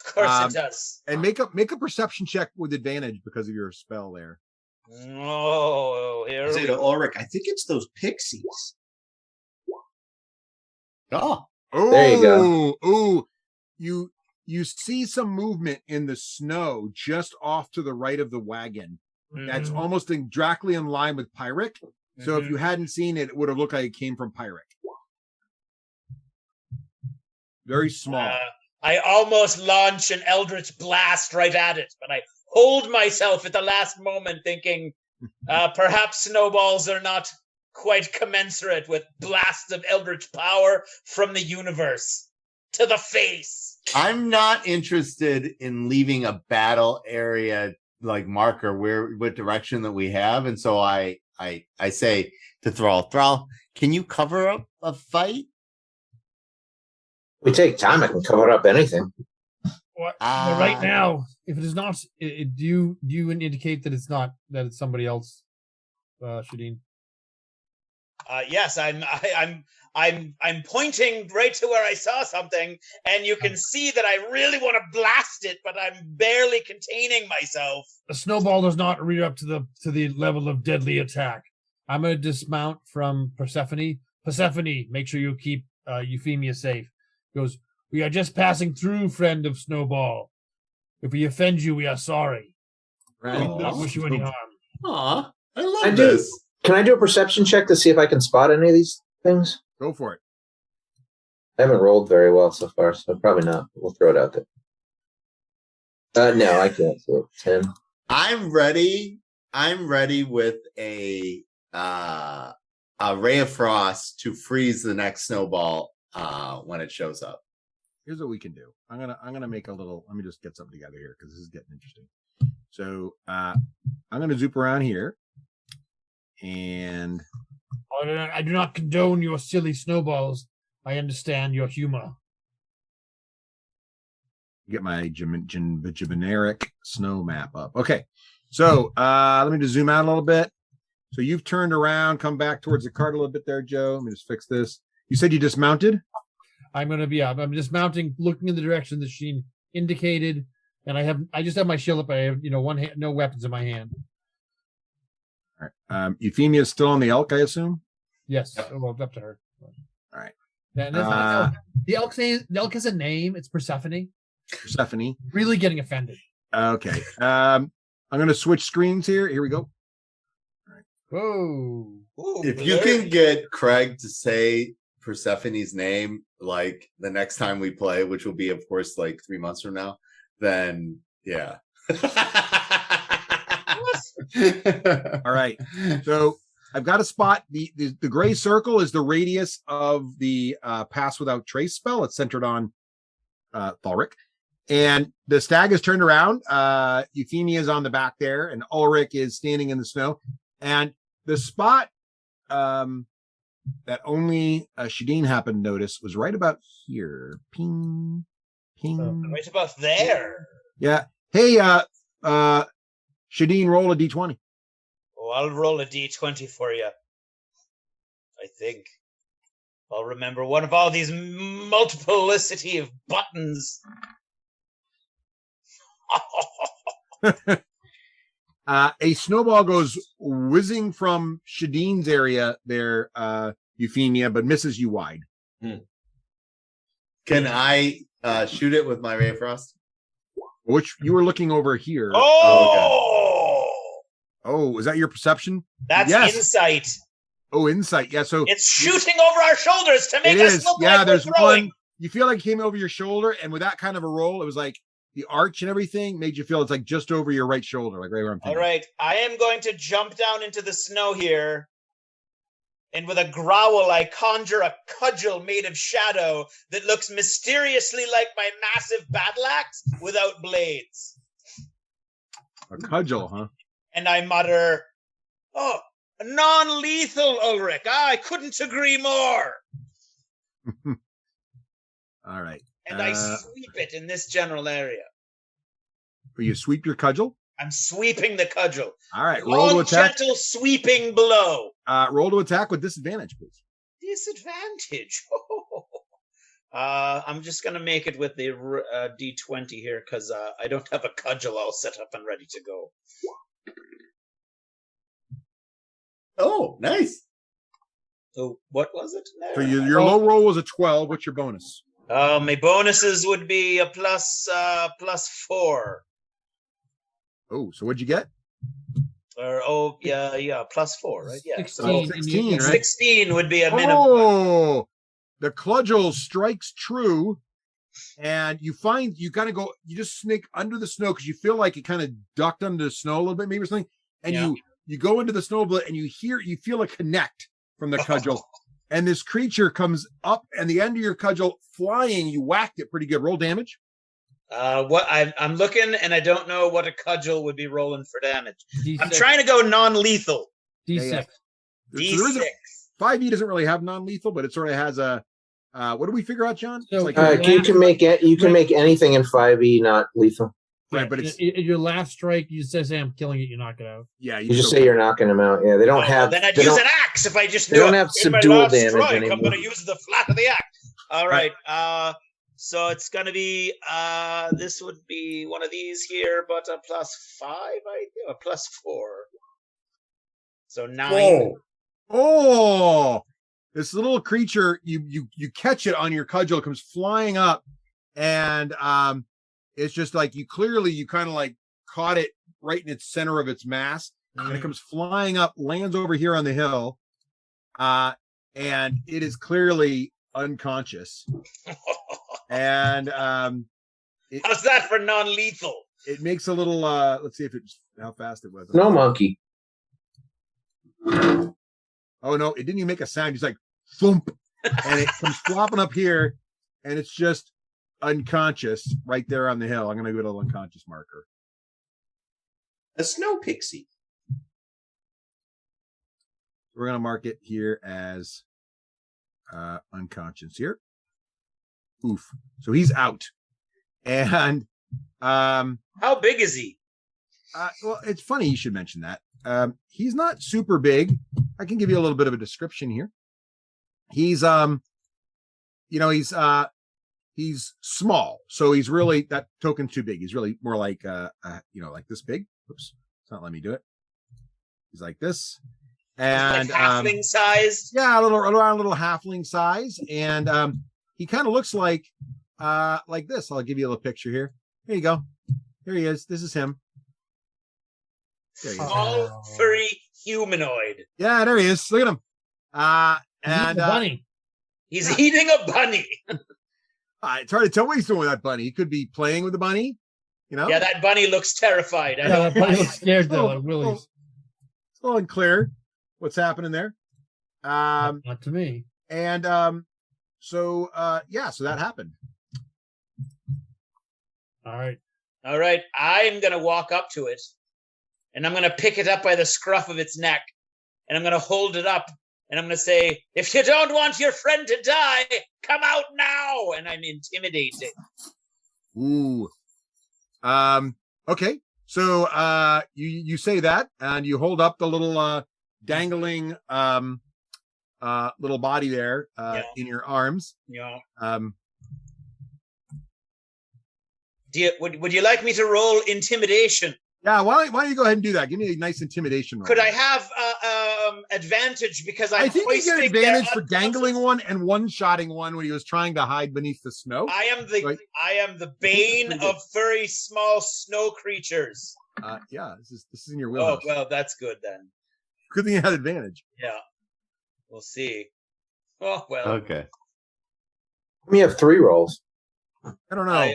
Of course it does. And make a perception check with advantage because of your spell there. Oh, here Is we it go. Ulrich? I think it's those pixies. Oh. There you go. Oh, you see some movement in the snow just off to the right of the wagon. That's almost directly in line with Pyric. So if you hadn't seen it, it would have looked like it came from Pyric. Very small. I almost launch an eldritch blast right at it, but I hold myself at the last moment thinking perhaps snowballs are not quite commensurate with blasts of eldritch power from the universe to the face. I'm not interested in leaving a battle area like marker what direction that we have. And so I say to Thrall, can you cover up a fight? We take time. I can cover up anything. Well, right now, if it is not, do you indicate that it's not that it's somebody else, Shadeen? Yes, I'm pointing right to where I saw something, and you can see that I really want to blast it, but I'm barely containing myself. A snowball does not reach up to the level of deadly attack. I'm going to dismount from Persephone. Persephone, make sure you keep Euphemia safe. He goes, we are just passing through, friend of Snowball. If we offend you, we are sorry. Right. We do not wish you any harm. Aw, I love this. Can I do a perception check to see if I can spot any of these things? Go for it. I haven't rolled very well so far, so probably not. We'll throw it out there. No, I can't. So 10. I'm ready with a ray of frost to freeze the next snowball when it shows up. Here's what we can do. I'm gonna make a little. Let me just get something together here because this is getting interesting. So I'm gonna zoop around here, and I do not condone your silly snowballs. I understand your humor. Get my generic snow map up. Okay, so let me just zoom out a little bit. So you've turned around, come back towards the cart a little bit there, Joe. Let me just fix this. You said you dismounted? I'm dismounting, looking in the direction that she indicated, and I just have my shield up. I have one hand, no weapons in my hand. All right. Euphemia is still on the elk, I assume? Yes. Yep. Well, up to her. All right. The elk has a name. It's Persephone. Persephone. Really getting offended. Okay. I'm going to switch screens here. Here we go. All right. Whoa. Ooh, If you can get Craig to say Persephone's name like the next time we play, which will be of course like 3 months from now, then yeah. All right. So I've got a spot. The gray circle is the radius of the pass without trace spell. It's centered on Thalric. And the stag is turned around. Euphemia is on the back there, and Ulrich is standing in the snow. And the spot that only Shadeen happened to notice was right about here. Ping, ping. Right about there. Yeah. Hey, Shadeen, roll a d20. Oh, I'll roll a d20 for you. I think. I'll remember one of all these multiplicity of buttons. A snowball goes whizzing from Shadeen's area there, Euphemia, but misses you wide. Can I shoot it with my Ray of Frost? Which you were looking over here. Oh, is that your perception? that's Yes. insight. Oh, insight. Yeah, so It's shooting over our shoulders to make it us is. look Yeah, like there's we're throwing. one. You feel like it came over your shoulder, and with that kind of a roll, it was like the arch and everything made you feel it's like just over your right shoulder, like right where I'm All thinking. right, I am going to jump down into the snow here. And with a growl, I conjure a cudgel made of shadow that looks mysteriously like my massive battle axe without blades. A cudgel, huh? And I mutter, "Oh, non-lethal, Ulrich. I couldn't agree more." All right. And I sweep it in this general area. You sweep your cudgel? I'm sweeping the cudgel. All right. Roll to Long, attack. gentle sweeping blow. Roll to attack with disadvantage, please. Disadvantage. I'm just going to make it with the D20 here because I don't have a cudgel all set up and ready to go. Oh, nice. So what was it? So your low roll was a 12. What's your bonus? My bonuses would be a plus 4. Oh, so what'd you get? Or plus 4, right? Yeah. 16, So 16, right? 16 would be a minimum. Oh, the cudgel strikes true, and you find you kind of go, you just sneak under the snow because you feel like it kind of ducked under the snow a little bit, maybe or something, and you go into the snow and you feel a connect from the cudgel, and this creature comes up, and the end of your cudgel flying, you whacked it pretty good. Roll damage. What I'm looking, and I don't know what a cudgel would be rolling for damage. D6. I'm trying to go non-lethal. D6. D6. 5e doesn't really have non-lethal, but it sort of has a. What do we figure out, John? So, It's like you can make it. You can make anything in 5e not lethal. right, but it's your last strike. You just say, "I'm killing it." You knock it out. yeah. You just say you're knocking them out. Yeah, they don't have. Then I'd they use don't- an axe if I just they knew don't it. have In my subdual last damage strike, anymore. I'm going to use the flat of the axe. All right. So it's going to be. This would be one of these here, but a +5. A +4. So 9. Oh, this little creature, you catch it on your cudgel, it comes flying up, and it's just like you kind of like caught it right in its center of its mass, and it comes flying up, lands over here on the hill, and it is clearly unconscious. And How's that for non-lethal? it makes a little let's see how fast it was. No monkey. Oh no, it didn't even make a sound. It's like thump, and it comes flopping up here, and it's just unconscious right there on the hill. I'm gonna go to the unconscious marker. A snow pixie. We're gonna mark it here as unconscious here. Oof. So he's out. And How big is he? well, it's funny you should mention that. He's not super big. I can give you a little bit of a description here. He's he's small. So he's really, that token's too big. He's really more like like this big. Oops, it's not letting me do it. He's like this. And like halfling sized? Yeah, around a little halfling size. And he kind of looks like this. I'll give you a little picture here. Here you go. Here he is. This is him. There he is. Small, furry humanoid. Yeah, there he is. Look at him. And bunny. He's eating a bunny. It's hard to tell what he's doing with that bunny. He could be playing with the bunny. Yeah, that bunny looks terrified. That bunny looks scared though. Like Willie's. It's a little unclear what's happening there. Not to me. And so that happened. All right. I'm gonna walk up to it, and I'm gonna pick it up by the scruff of its neck, and I'm gonna hold it up, and I'm gonna say, "If you don't want your friend to die, come out now!" And I'm intimidating. Ooh. Okay. So you say that, and you hold up the little dangling little body there in your arms. Yeah. Would you like me to roll intimidation? Yeah, why don't you go ahead and do that? Give me a nice intimidation roll. Could I have advantage because I I'm think you get hoisting advantage their for dangling one and one-shotting one when he was trying to hide beneath the snow. I am the bane pretty good. of furry small snow creatures. Yeah, this is in your Oh wheelhouse. well, that's good then. Good thing you had advantage. Yeah, we'll see. Oh well. Okay. We have 3 rolls. I don't know.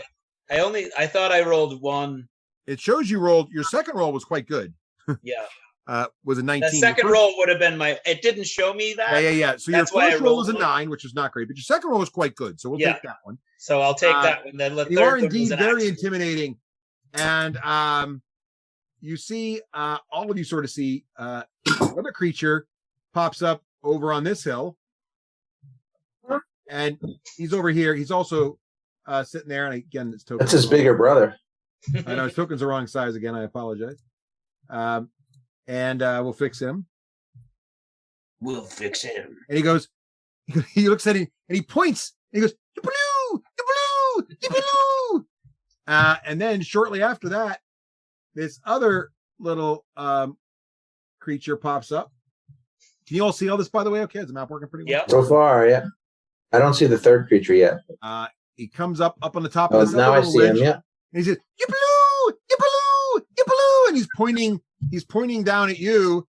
I thought I rolled 1. It shows you rolled. Your second roll was quite good. Yeah. Was a 19. The second roll would have been it didn't show me that. Yeah. So That's your why first I roll was a rolled 9, which was not great, but your second roll was quite good. So we'll take that one. So I'll take that one. Then you are indeed very intimidating, and you see, all of you sort of see another creature pops up over on this hill, and he's over here. He's also sitting there, and again, it's token. That's his bigger brother. I know his token's the wrong size again. I apologize. And we'll fix him. We'll fix him. And he goes, he looks at him and he points. And he goes, Yip-a-loo, Yip-a-loo, Yip-a-loo. And then shortly after that, this other little creature pops up. Can you all see all this, by the way? Okay, is the map working pretty well? So far, yeah. I don't see the third creature yet. He comes up on the top Oh, of this now I see him, yeah. And he says, Yip-a-loo, Yip-a-loo, Yip-a-loo. And he's pointing down at you,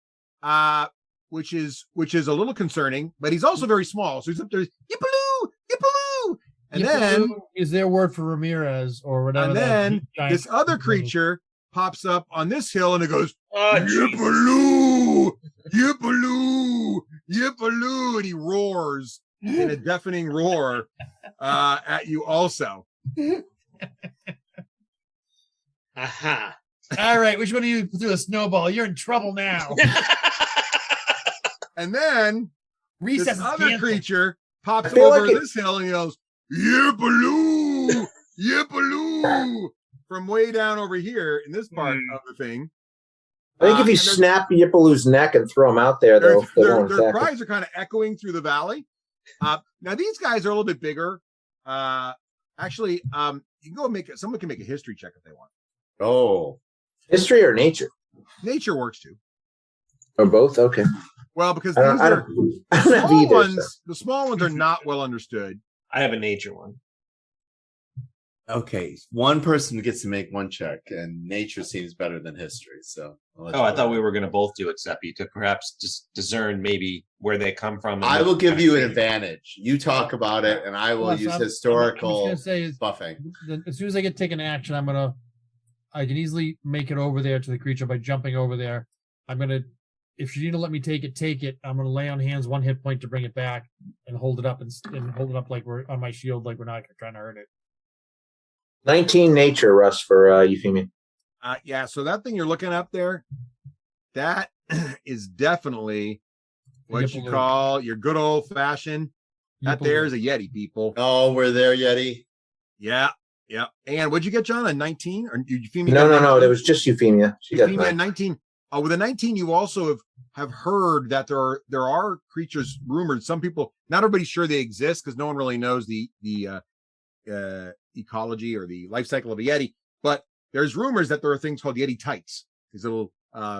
which is a little concerning, but he's also very small. So he's up there, Yip-a-loo, Yip-a-loo. And then is their word for Ramirez or whatever. And then this other creature pops up on this hill and it goes, oh, Yip-a-loo, Yip-a-loo, Yip-a-loo. And he roars in a deafening roar at you also. Aha. All right, which one of you threw a snowball? You're in trouble now. And then Recess this other creature pops feel over like this hill and yells, Yip-a-loo, Yip-a-loo, from way down over here in this part of the thing. I think if you snap Yip-a-loo's neck and throw him out there, they won't their attack him. cries are kind of echoing through the valley. Now these guys are a little bit bigger. Actually, you can go and someone can make a history check if they want. Oh. History or nature? Nature works too. Or both? Okay. Well, because I don't have either, the small ones are not well understood. I have a nature one. Okay, one person gets to make one check, and nature seems better than history. So, I thought we were going to both do it, Seppi, to perhaps just discern maybe where they come from. I will give you an advantage. You talk about it, and I will use historical buffing. As soon as I get taken action, I can easily make it over there to the creature by jumping over there. If you need to let me take it. I'm gonna lay on hands 1 hit point to bring it back and hold it up and hold it up like we're on my shield, like we're not trying to hurt it. 19 nature, Russ, for Euphemia. Yeah, so that thing you're looking up there, that is definitely what you call your good old fashioned. That there is a Yeti, people. Oh, we're there, Yeti. Yeah. And what'd you get, John? A 19? Or Euphemia? No. It was just Euphemia. She got Euphemia 19. With a 19, you also have heard that there are creatures rumored. Some people, not everybody's sure they exist because no one really knows the ecology or the life cycle of a Yeti. But there's rumors that there are things called Yeti tights, these little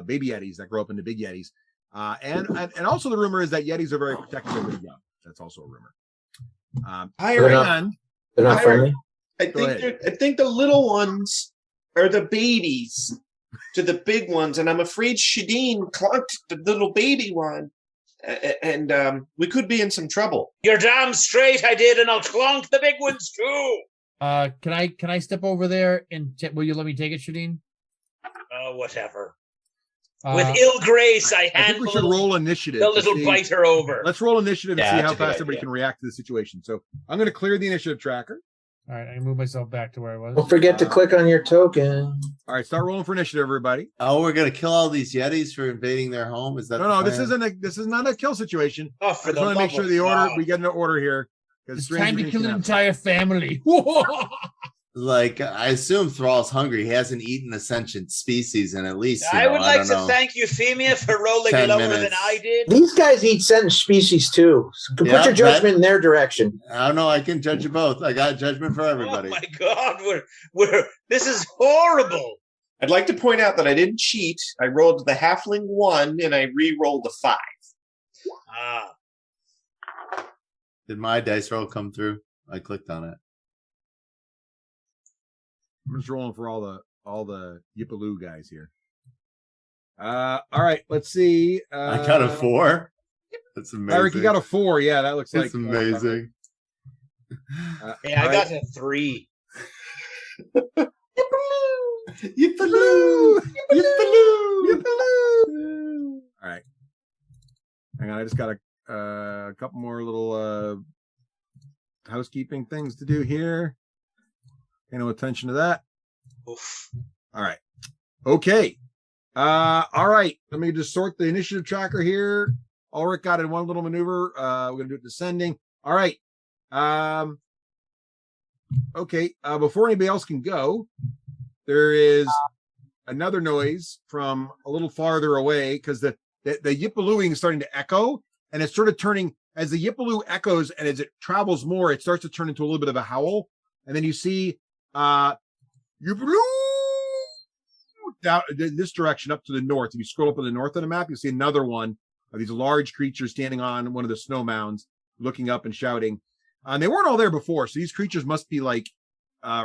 baby Yetis that grow up into big Yetis. And also the rumor is that Yetis are very protective of their young. That's also a rumor. They're not friendly. I think the little ones are the babies to the big ones, and I'm afraid Shadeen clunked the little baby one, and we could be in some trouble. You're damn straight I did, and I'll clonk the big ones too. Can I step over there and will you let me take it, Shadeen? Whatever. With ill grace, I think we should roll initiative. The little biter over. Let's roll initiative and see how fast everybody can react to the situation. So I'm going to clear the initiative tracker. All right, I can move myself back to where I was. Don't forget to click on your token. All right, start rolling for initiative, everybody. Oh, we're gonna kill all these Yetis for invading their home. Is that no? This is not a kill situation. Oh, for I just want to make sure the order we get into order here. It's time to kill an entire family. Like, I assume Thrall's hungry. He hasn't eaten a sentient species in at least. I would like to thank Euphemia for rolling lower than I did. These guys eat sentient species too. So put your judgment in their direction. I don't know. I can judge you both. I got judgment for everybody. Oh my God, this is horrible. I'd like to point out that I didn't cheat. I rolled the halfling 1 and I re-rolled the 5. Ah. Did my dice roll come through? I clicked on it. I'm just rolling for all the Yip-a-loo guys here. All right, let's see. I got a 4. That's amazing. Eric, you got a 4. Yeah, that looks It's amazing. Hey, I got a 3. Yip-a-loo! Yip-a-loo! Yip-a-loo! All right. Hang on, I just got a couple more little housekeeping things to do here. Pay no attention to that. Oof. All right. Okay. All right. Let me just sort the initiative tracker here. Ulrich got in one little maneuver. We're gonna do it descending. All right. Okay. Before anybody else can go, there is another noise from a little farther away because the Yip-a-looing is starting to echo, and it's sort of turning as the Yip-a-loo echoes, and as it travels more, it starts to turn into a little bit of a howl, and then you see Yip-a-loo down in this direction up to the north. If you scroll up to the north of the map, you see another one of these large creatures standing on one of the snow mounds, looking up and shouting. And they weren't all there before, so these creatures must be like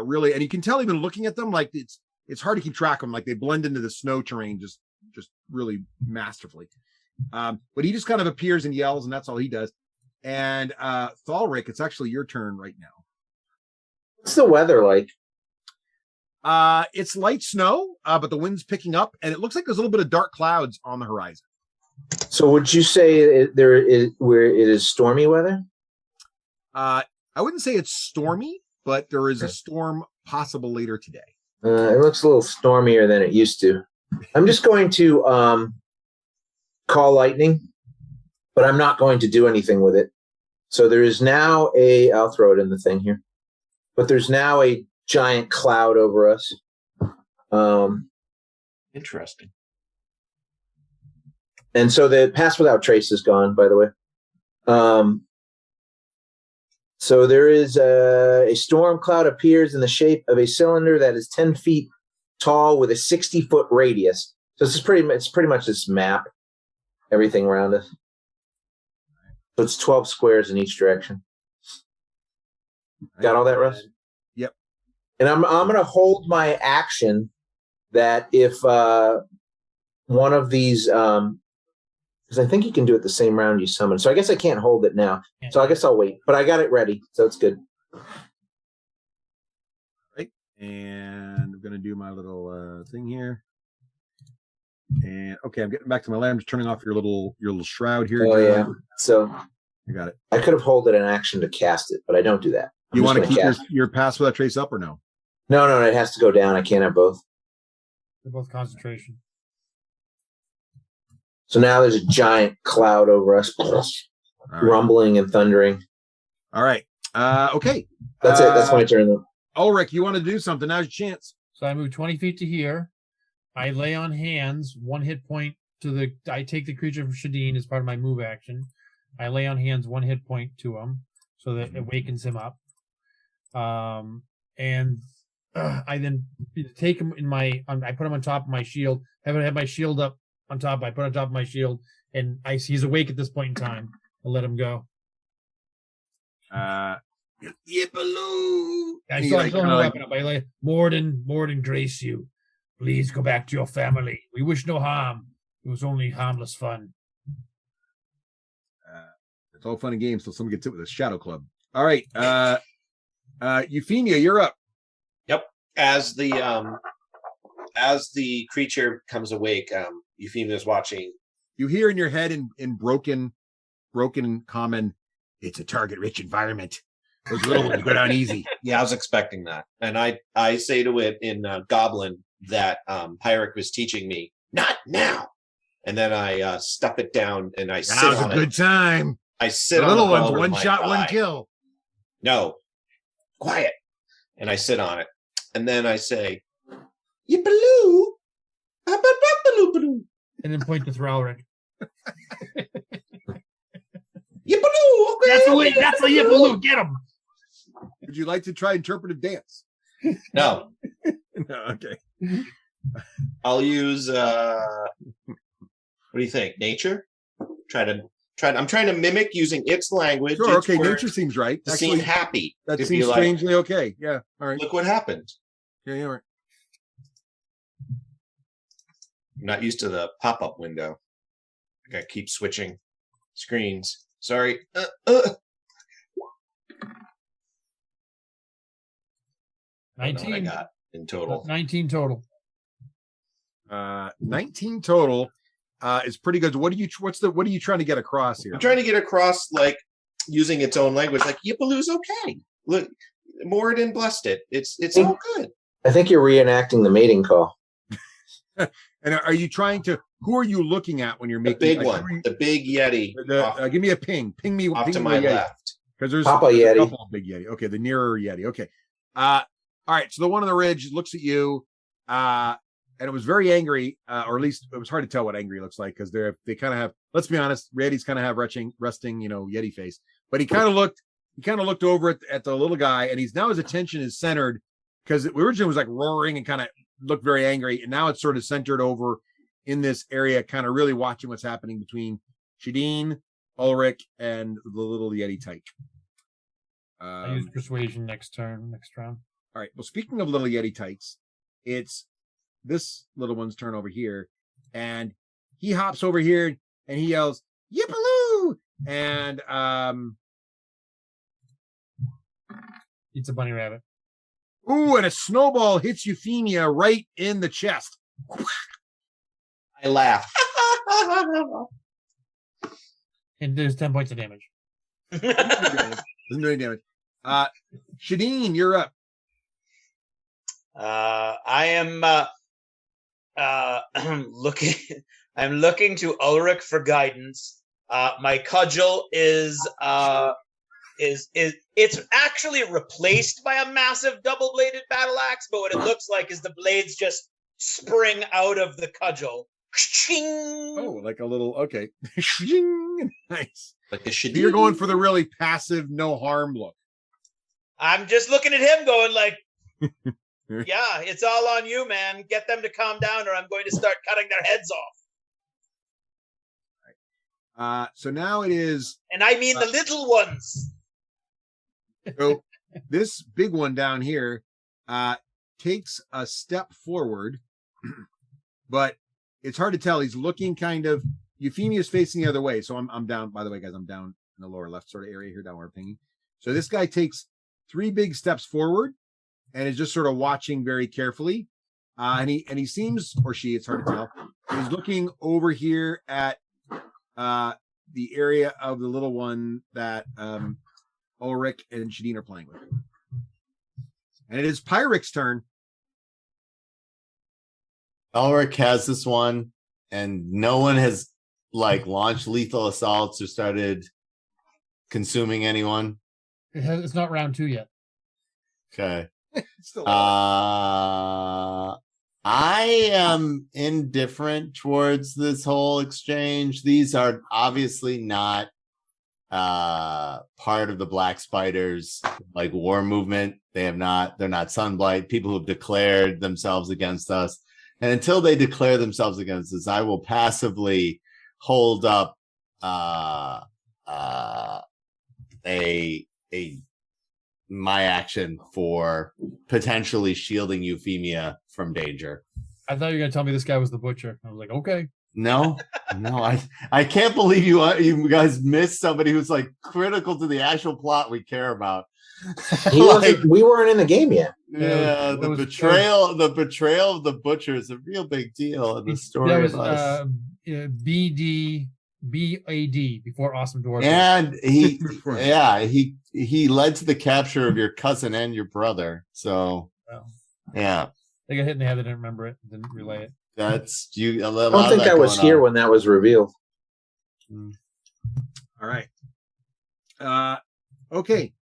really, and you can tell even looking at them, like it's hard to keep track of them. Like they blend into the snow terrain just really masterfully. But he just kind of appears and yells, and that's all he does. And Thalric, it's actually your turn right now. What's the weather like? It's light snow, but the wind's picking up, and it looks like there's a little bit of dark clouds on the horizon. So would you say where it is stormy weather? I wouldn't say it's stormy, but there is a storm possible later today. It looks a little stormier than it used to. I'm just going to call lightning, but I'm not going to do anything with it. So there is now I'll throw it in the thing here, but there's now a giant cloud over us. Interesting. And so the pass without trace is gone, by the way. So there is a storm cloud appears in the shape of a cylinder that is 10 feet tall with a 60-foot radius. So it's pretty much this map, everything around us. So it's 12 squares in each direction. Got all that, Russ? Yep. And I'm going to hold my action that if one of these, because I think you can do it the same round you summon. So I guess I can't hold it now. So I guess I'll wait. But I got it ready, so it's good. Right. And I'm going to do my little thing here. And okay, I'm getting back to my land. I'm just turning off your little shroud here. Oh, yeah. So I got it. I could have holded an action to cast it, but I don't do that. You want to keep your pass without trace up or no? No, it has to go down. I can't have both. They're both concentration. So now there's a giant cloud over us, rumbling and thundering. All right. Okay. That's it. That's my turn. Though. Ulrich, you want to do something? Now's your chance. So I move 20 feet to here. I lay on hands 1 hit point I take the creature from Shadeen as part of my move action. I lay on hands 1 hit point to him so that it wakens him up. And I then take him I put him on top of my shield. Have my shield up on top. I put on top of my shield, and he's awake at this point in time. I'll let him go. Yip-a-loo. I still have my weapon up. I lay, Morden, grace you. Please go back to your family. We wish no harm. It was only harmless fun. It's all fun and games till someone gets hit with a shadow club. All right. Euphemia, you're up. Yep. As the creature comes awake, Euphemia is watching. You hear in your head in broken common, it's a target-rich environment. Those little ones go down easy. Yeah, I was expecting that. And I say to it in Goblin that Pyric was teaching me, not now. And then I stuff it down and I sit on it. That was a good time. I sit the on little the ones, one shot, one kill. No. Quiet. And I sit on it. And then I say, Yip-a-loo. And then point to Thralric. Yip-a-loo. Okay. That's a Yip-a-loo. Get him. Would you like to try interpretive dance? No. No, okay. I'll use what do you think? Nature? Try to I'm trying to mimic using its language. Sure. its Okay. words Nature seems right. to seem happy. That to seems be like, strangely okay. Yeah. All right. look what happened. Yeah. All right. I'm not used to the pop-up window. I gotta keep switching screens. Sorry. I don't know what I 19. got in total. 19 total. 19 total is pretty good. What are you trying to get across here? I'm trying to get across, like, using its own language, like Yip-a-loo's okay. Look, Moradin blessed it. It's all good. I think you're reenacting the mating call. And are you trying to? Who are you looking at when you're The making big one, the big Yeti. Give me a ping. Ping me. Off ping to me my the Yeti. left. Because there's Papa a Yeti. couple of big Yeti. Okay, the nearer Yeti. Okay. All right. So the one on the ridge looks at you, and it was very angry, or at least it was hard to tell what angry looks like because they kind of have. Let's be honest, Yetis kind of have resting, Yeti face. But he kind of looked over at the little guy, and now his attention is centered because it originally was like roaring and kind of looked very angry, and now it's sort of centered over in this area, kind of really watching what's happening between Shadeen, Ulrich, and the little Yeti tyke. I use persuasion next round. All right. Well, speaking of little Yeti tykes, it's this little one's turn over here, and he hops over here and he yells, "Yip-a-loo!" and Eats a bunny rabbit. ooh, and a snowball hits Euphemia right in the chest. I laugh. And there's 10 points of damage. Doesn't do any damage. Shadeen, you're up. I am looking. I'm looking to Ulrich for guidance. My cudgel is it's actually replaced by a massive double-bladed battle axe, but what it looks like is the blades just spring out of the cudgel. Oh, like a little okay. Nice. Like a Shadeen. You're going for the really passive, no harm look. I'm just looking at him going like, yeah, it's all on you, man. Get them to calm down or I'm going to start cutting their heads off. So now it is. And I mean the little ones. So this big one down here takes a step forward, but it's hard to tell. He's looking kind of. Euphemia's facing the other way. So I'm down. By the way, guys, I'm down in the lower left sort of area here, down where I'm pinging. So this guy takes 3 big steps forward and is just sort of watching very carefully. And he seems, or she, it's hard to tell, is looking over here at the area of the little one that Ulrich and Shadeen are playing with. And it is Pyrrhic's turn. Ulrich has this one, and no one has launched lethal assaults or started consuming anyone. It's not round 2 yet. Okay. I am indifferent towards this whole exchange. These are obviously not part of the Black Spiders war movement. They're not Sunblight, people who've declared themselves against us. And until they declare themselves against us, I will passively hold up my action for potentially shielding Euphemia from danger. I thought you were going to tell me this guy was the butcher. I was like, okay. No, I can't believe you guys missed somebody who's critical to the actual plot we care about. We weren't in the game yet. Yeah, the betrayal of the butcher is a real big deal in the story. That was of us. BD BAD before Awesome Dwarf. And he led to the capture of your cousin and your brother. So yeah, they got hit in the head. They didn't remember it. Didn't relay it. That's you. I don't think I was here when that was revealed. All right. Okay.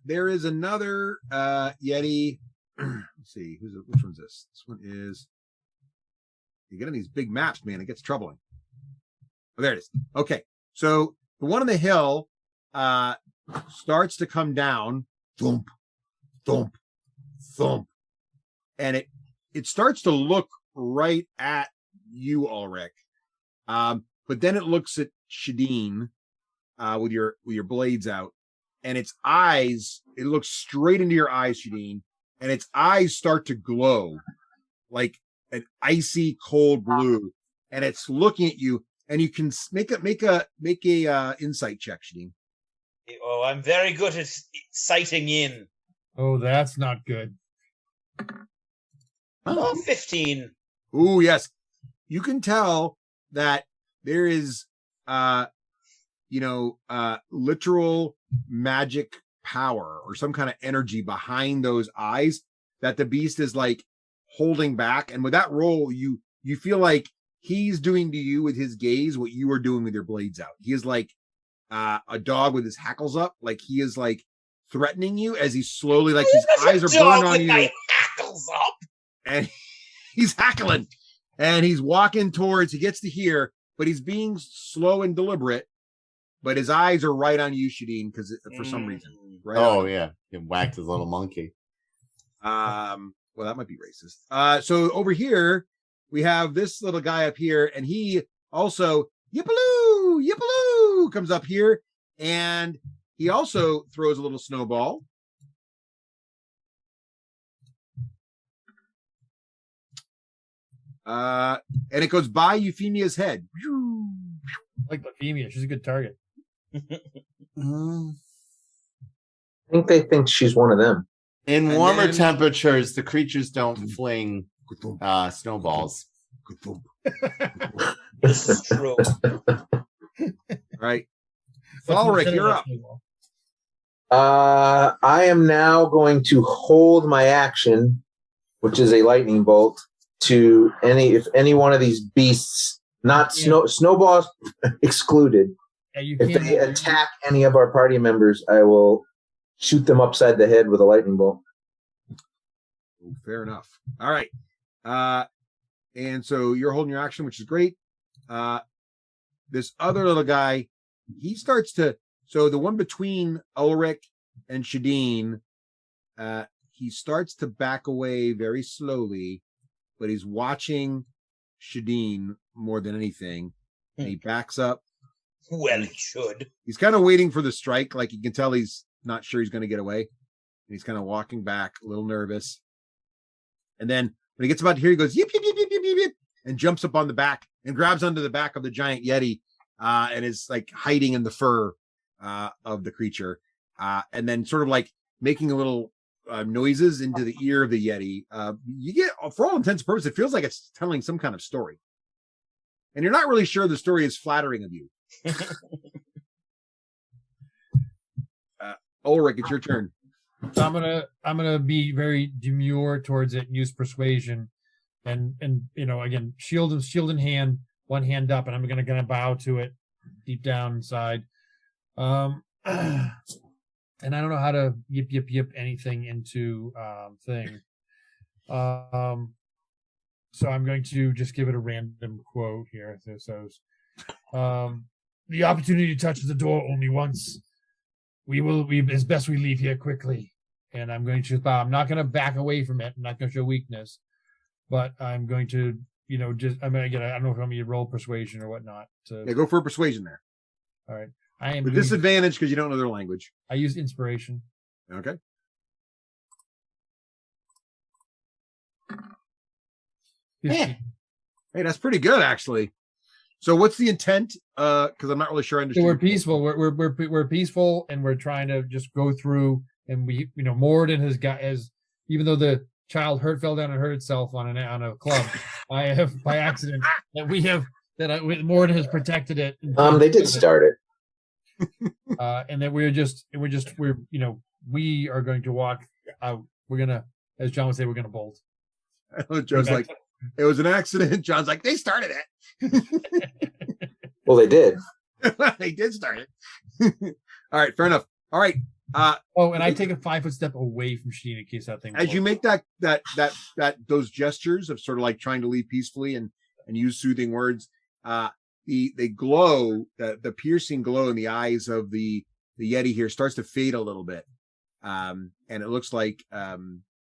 There is another Yeti. Let's see. Which one's this? This one is. You get on these big maps, man. It gets troubling. Oh, there it is. Okay. So the one on the hill starts to come down. Thump, thump, thump. And it starts to look right at you, Ulrich. But then it looks at Shadeen with your blades out, and its eyes, it looks straight into your eyes, Shadeen, and its eyes start to glow like an icy cold blue, and it's looking at you, and you can make a insight check, Shadeen. Oh, I'm very good at sighting in. Oh, that's not good. Oh, 15. Ooh, yes. You can tell that there is literal magic power or some kind of energy behind those eyes that the beast is like holding back. And with that roll, you feel like he's doing to you with his gaze what you are doing with your blades out. He is like a dog with his hackles up, like he is like threatening you as he's slowly, like his eyes are burned on you. My hackles up. And he's hackling and he's walking towards, he gets to here, but he's being slow and deliberate, but his eyes are right on you, Shadeen, because for some reason. Right. Oh, yeah. He whacked his little monkey. Well, that might be racist. So over here, we have this little guy up here, and he also, Yip-a-loo, Yip-a-loo, comes up here, and he also throws a little snowball. And it goes by Euphemia's head. I like Euphemia. She's a good target. I think they think she's one of them. In warmer temperatures, the creatures don't fling snowballs. This is true. Right. Ulrich, you're up. I am now going to hold my action, which is a lightning bolt, to if any one of these beasts, not snowballs excluded. Yeah, if they attack any of our party members, I will shoot them upside the head with a lightning bolt. Oh, fair enough. All right. And so you're holding your action, which is great. This other little guy, he starts to, so the one between Ulrich and Shadeen, he starts to back away very slowly, but he's watching Shadeen more than anything. And he backs up. Well, he should. He's kind of waiting for the strike. Like you can tell he's not sure he's going to get away. And he's kind of walking back, a little nervous. And then when he gets about here, he goes, yip, yip, yip, yip, yip, yip, yip, and jumps up on the back and grabs onto the back of the giant Yeti and is like hiding in the fur of the creature. And then sort of like making a little noises into the ear of the Yeti. You get, for all intents and purposes, it feels like it's telling some kind of story. And you're not really sure the story is flattering of you. Ulrich, it's your turn. So I'm gonna be very demure towards it and use persuasion, and again shield in hand, one hand up, and I'm gonna bow to it deep down inside. And I don't know how to yip anything into thing. So I'm going to just give it a random quote here. So the opportunity touches the door only once. It's best we leave here quickly. And I'm going to bow. I'm not going to back away from it. I'm not going to show weakness, but I'm going to, I don't know if I'm going to roll persuasion or whatnot. Yeah, go for a persuasion there. All right. I am with disadvantage because you don't know their language. I use inspiration. Okay. Hey, that's pretty good actually. So what's the intent? Because I'm not really sure I understand. So we're peaceful. We're peaceful, and we're trying to just go through. And we, Morden has got, as even though the child fell down and hurt itself on a club, I have by accident Morden has protected it. They did start it. And then we are going to walk out. We're gonna, as John would say, we're gonna bolt. Joe's like, it was an accident. John's like, they started it. Well, they did. They did start it. All right, fair enough. All right. And I take a 5-foot step away from Sheen in case that thing. As you make those gestures of sort of like trying to leave peacefully and use soothing words, the glow, the piercing glow in the eyes of the Yeti here starts to fade a little bit, and it looks like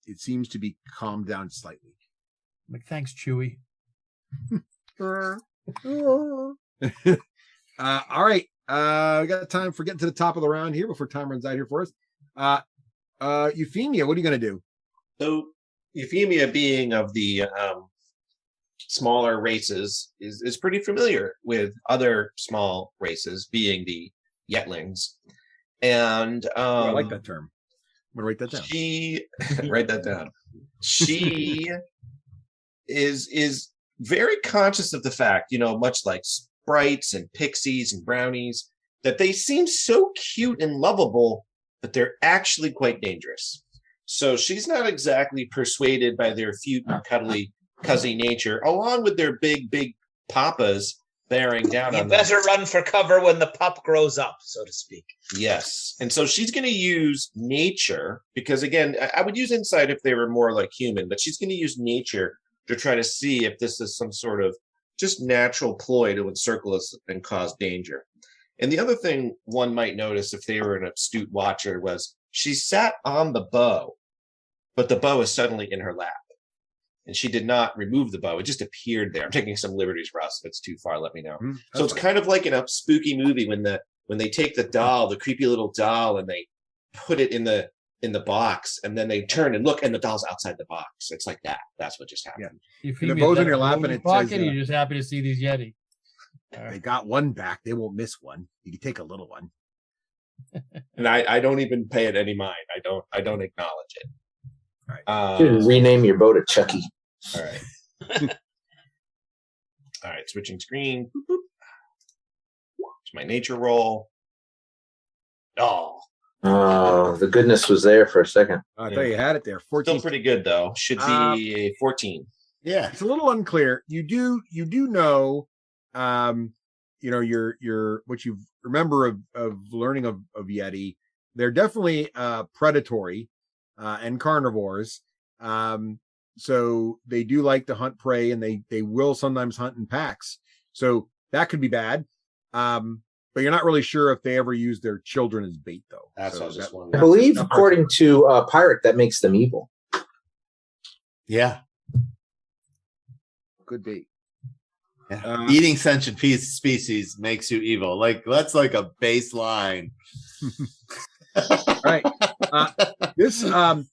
it seems to be calmed down slightly. Like, thanks, Chewie. All right. We got time for getting to the top of the round here before time runs out here for us. Euphemia, what are you going to do? So Euphemia, being of the smaller races, is pretty familiar with other small races, being the Yetlings. And I like that term. I'm going to write that down. She write that down. She is very conscious of the fact, much like sprites and pixies and brownies, that they seem so cute and lovable, but they're actually quite dangerous. So she's not exactly persuaded by their cute and cuddly cuzzy nature, along with their big papas bearing down on them. You better run for cover when the pup grows up, so to speak. Yes. And so she's going to use nature, because again, I would use insight if they were more like human, but she's going to use nature to try to see if this is some sort of just natural ploy to encircle us and cause danger. And the other thing one might notice if they were an astute watcher was she sat on the bow, but the bow is suddenly in her lap. And she did not remove the bow. It just appeared there. I'm taking some liberties, Russ. If it's too far, let me know. So it's kind of like in a spooky movie when they take the doll, the creepy little doll, and they put it in the box, and then they turn and look, and the doll's outside the box. It's like that. That's what just happened. Yeah. The bow's in your lap, and it pocket, says, you're just happy to see these Yeti. They got one back. They won't miss one. You can take a little one. And I don't even pay it any mind. I don't acknowledge it. All right. Should rename your boat to Chucky. All right. All right. Switching screen. Boop, boop. It's my nature roll. Oh, the goodness was there for a second. I thought you had it there. 14. Still pretty good though. Should be a 14. Yeah, it's a little unclear. You do know, your what you remember of learning of Yeti. They're definitely predatory and carnivores. So they do like to hunt prey, and they will sometimes hunt in packs. So that could be bad. But you're not really sure if they ever use their children as bait, though. That's what I was just wondering. I believe, according to Pirate, that makes them evil. Yeah. Could be. Yeah. Eating sentient species makes you evil. Like, that's like a baseline. All right. This bigger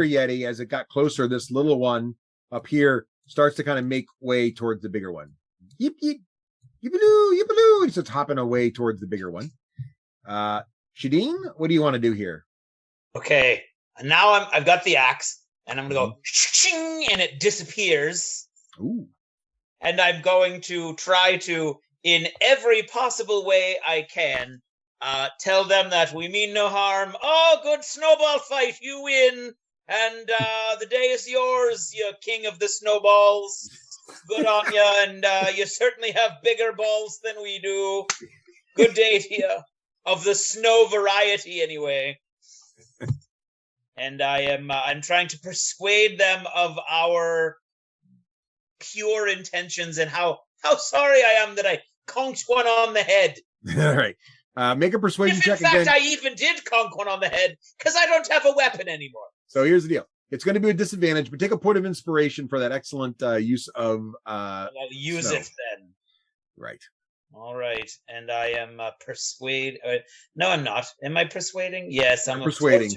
Yeti, as it got closer, this little one up here starts to kind of make way towards the bigger one. Yip, yip. Yip-a-loo, yip-a-loo. He starts hopping away towards the bigger one. Shadeen, what do you want to do here? Okay, now I've got the axe, and I'm gonna go ching, and it disappears. Ooh. And I'm going to try to, in every possible way I can, tell them that we mean no harm. Oh, good snowball fight, you win, and the day is yours, you king of the snowballs. Good on you, and you certainly have bigger balls than we do. Good day to you, of the snow variety, anyway. And I'm trying to persuade them of our pure intentions and how sorry I am that I conked one on the head. All right, make a persuasion check again. In fact, I even did conk one on the head because I don't have a weapon anymore. So here's the deal. It's going to be a disadvantage, but take a point of inspiration for that excellent use of I'll use it then. Right. All right. And I am persuade. No, I'm not. Am I persuading? Yes, I'm persuading.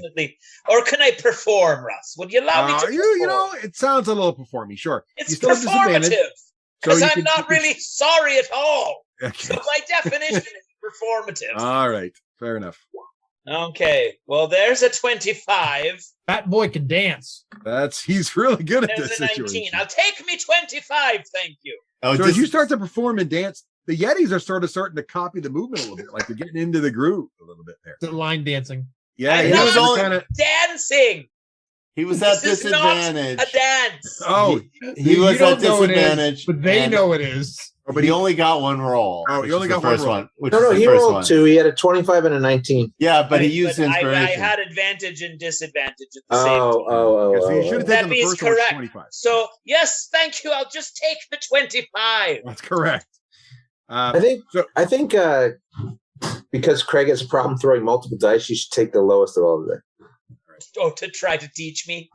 Or can I perform, Russ? Would you allow me to perform? It sounds a little performy. Sure. It's performative. Because I'm not really sorry at all. Okay. So by definition, it's performative. All right. Fair enough. Okay. Well, there's a 25. Fat boy can dance. He's really good at There's this a 19. situation. I'll take me 25. Thank you. Oh, so as you start to perform and dance, the Yetis are starting to copy the movement a little bit, like they're getting into the groove a little bit there. The line dancing. Yeah, I'm not dancing. He was at disadvantage. Not a dance. Oh, he was at disadvantage, but they know it is. But he only got one roll. Oh, he only got one roll. No, he rolled two. He had a 25 and a 19. Yeah, but he used inspiration. I had advantage and disadvantage at the same time. So you should have taken the first one, 25. So, yes, thank you. I'll just take the 25. That's correct. I think because Craig has a problem throwing multiple dice, you should take the lowest of all of them. Oh, to try to teach me?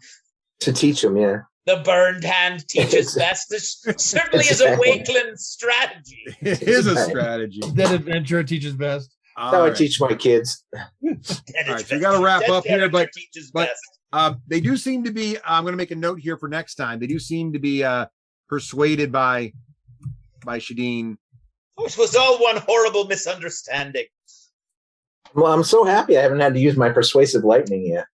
To teach them, yeah. The burned hand teaches best. This certainly is a Wakeland strategy. It is a strategy. Dead adventure teaches best. That's how I teach my kids. All right, so we got to wrap up here, but they do seem to be. I'm going to make a note here for next time. They do seem to be persuaded by Shadeen. It was all one horrible misunderstanding. Well, I'm so happy I haven't had to use my persuasive lightning yet.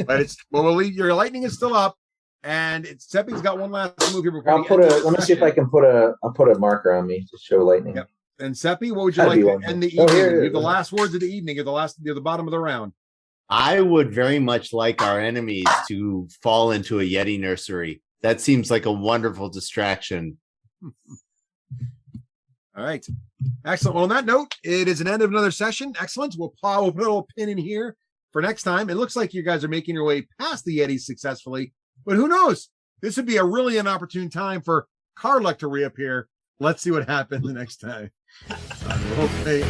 But it's your lightning is still up, and Seppi's got one last move here before. Let me see if I can put a marker on me to show lightning. Yep. And Seppi, what would you like to end the evening? You're the last words of the evening. You're the bottom of the round. I would very much like our enemies to fall into a Yeti nursery. That seems like a wonderful distraction. All right. Excellent. Well, on that note, it is an end of another session. Excellent. We'll put a little pin in here for next time. It looks like you guys are making your way past the Yetis successfully, but who knows? This would be a really inopportune time for Karluk to reappear. Let's see what happens the next time. Okay.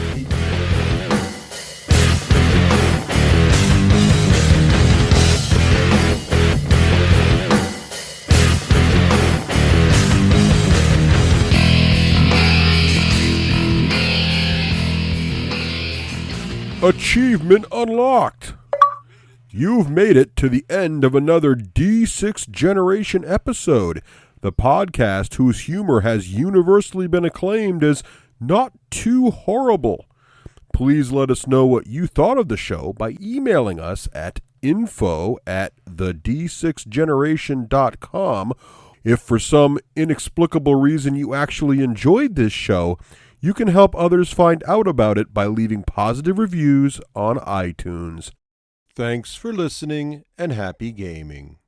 Achievement unlocked. You've made it to the end of another D6 Generation episode, the podcast whose humor has universally been acclaimed as not too horrible. Please let us know what you thought of the show by emailing us at info@the d6generation.com. If for some inexplicable reason you actually enjoyed this show, you can help others find out about it by leaving positive reviews on iTunes. Thanks for listening and happy gaming.